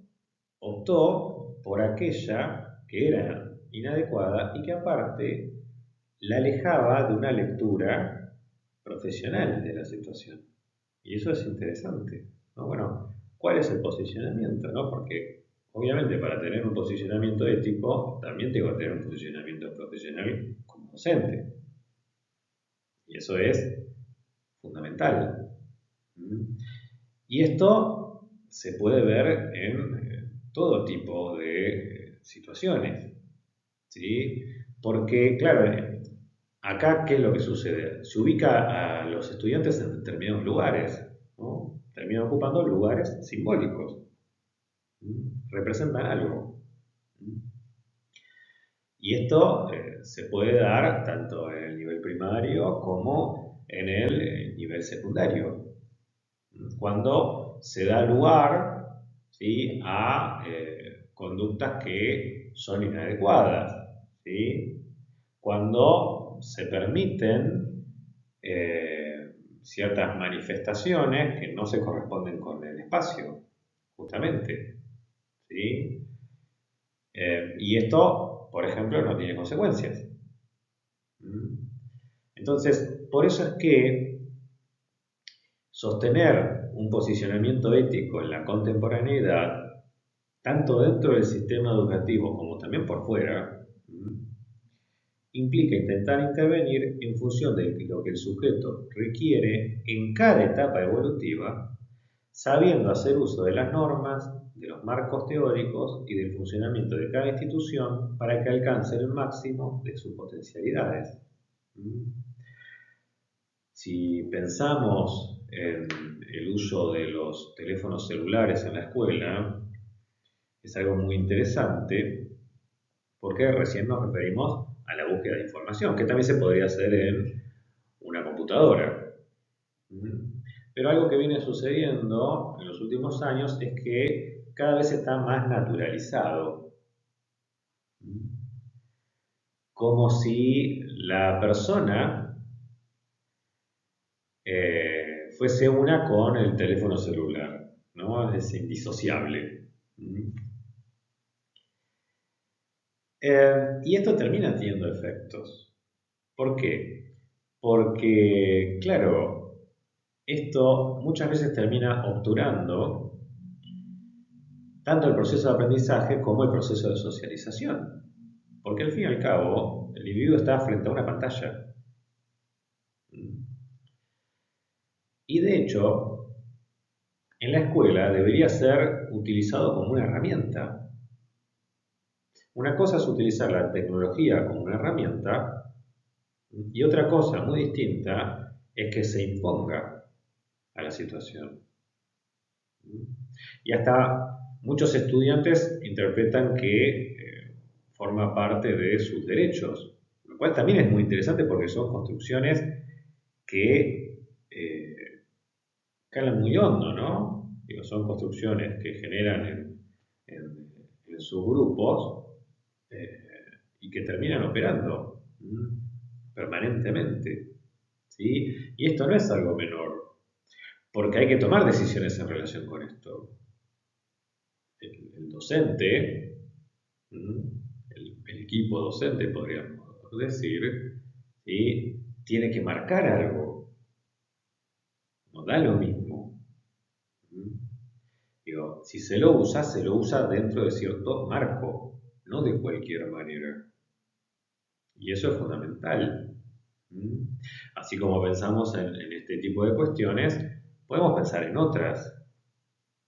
optó por aquella que era inadecuada y que aparte la alejaba de una lectura profesional de la situación. Y eso es interesante, ¿no? Bueno, ¿cuál es el posicionamiento, no? Porque obviamente para tener un posicionamiento ético también tengo que tener un posicionamiento profesional como docente. Y eso es fundamental. Y esto se puede ver en todo tipo de situaciones, ¿sí? Porque, claro, acá, ¿qué es lo que sucede? Se ubica a los estudiantes en determinados lugares, ¿no? Terminan ocupando lugares simbólicos. Representan algo. Y esto se puede dar tanto en el nivel primario como en el nivel secundario. Cuando se da lugar, ¿sí?, a conductas que son inadecuadas, ¿sí? Cuando se permiten ciertas manifestaciones que no se corresponden con el espacio, justamente, ¿sí? Y esto, por ejemplo, no tiene consecuencias. Entonces, por eso es que sostener un posicionamiento ético en la contemporaneidad, tanto dentro del sistema educativo como también por fuera, implica intentar intervenir en función de lo que el sujeto requiere en cada etapa evolutiva, sabiendo hacer uso de las normas, de los marcos teóricos y del funcionamiento de cada institución para que alcance el máximo de sus potencialidades. Si pensamos en el uso de los teléfonos celulares en la escuela, es algo muy interesante porque recién nos referimos a la búsqueda de información, que también se podría hacer en una computadora. Pero algo que viene sucediendo en los últimos años es que cada vez está más naturalizado. Como si la persona fuese una con el teléfono celular, ¿no? Es indisociable. Y esto termina teniendo efectos. ¿Por qué? Porque, claro, esto muchas veces termina obturando tanto el proceso de aprendizaje como el proceso de socialización. Porque al fin y al cabo, el individuo está frente a una pantalla. Y de hecho, en la escuela debería ser utilizado como una herramienta. Una cosa es utilizar la tecnología como una herramienta y otra cosa muy distinta es que se imponga a la situación. Y hasta muchos estudiantes interpretan que forma parte de sus derechos, lo cual también es muy interesante porque son construcciones que calan muy hondo, ¿no? Digo, son construcciones que generan en sus grupos y que terminan operando permanentemente, ¿sí? Y esto no es algo menor, porque hay que tomar decisiones en relación con esto. El docente, el equipo docente, podríamos decir, ¿sí? Tiene que marcar algo, no da lo mismo. Digo, si se lo usa dentro de cierto marco, no de cualquier manera. Y eso es fundamental. Así como pensamos en este tipo de cuestiones, podemos pensar en otras,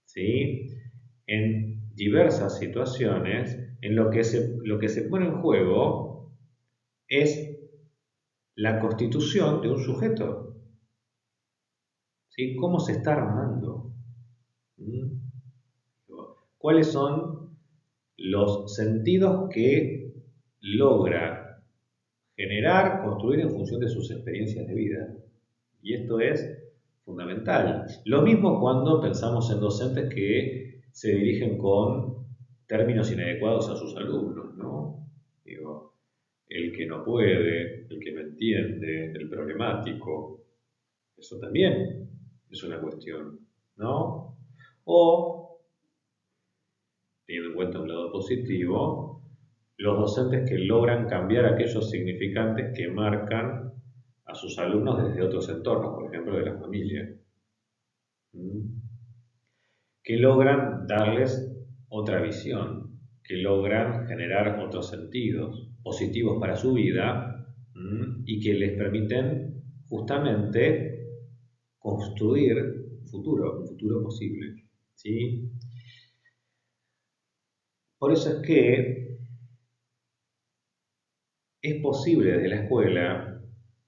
¿sí? En diversas situaciones en lo que se pone en juego es la constitución de un sujeto, ¿sí? ¿Cómo se está armando? ¿Cuáles son los sentidos que logra generar, construir en función de sus experiencias de vida? Y esto es fundamental. Lo mismo cuando pensamos en docentes que se dirigen con términos inadecuados a sus alumnos, ¿no? Digo, el que no puede, el que no entiende, el problemático, eso también es una cuestión, ¿no? O, teniendo en cuenta un lado positivo, los docentes que logran cambiar aquellos significantes que marcan a sus alumnos desde otros entornos, por ejemplo, de la familia. Que logran darles otra visión, que logran generar otros sentidos positivos para su vida y que les permiten justamente construir un futuro posible, ¿sí? Por eso es que es posible desde la escuela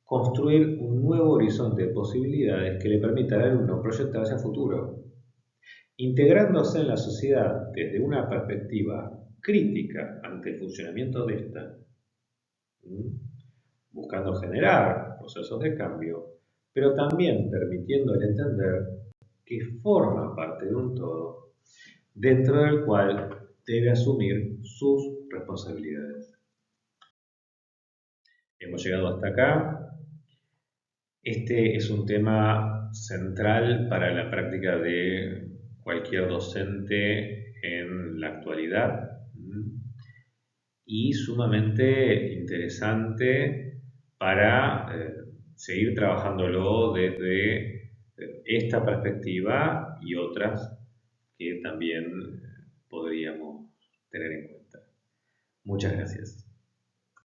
construir un nuevo horizonte de posibilidades que le permita al alumno proyectarse a futuro, integrándose en la sociedad desde una perspectiva crítica ante el funcionamiento de esta, buscando generar procesos de cambio, pero también permitiéndole entender que forma parte de un todo dentro del cual debe asumir sus responsabilidades. Hemos llegado hasta acá. Este es un tema central para la práctica de cualquier docente en la actualidad y sumamente interesante para seguir trabajándolo desde esta perspectiva y otras que también podríamos tener en cuenta. Muchas gracias.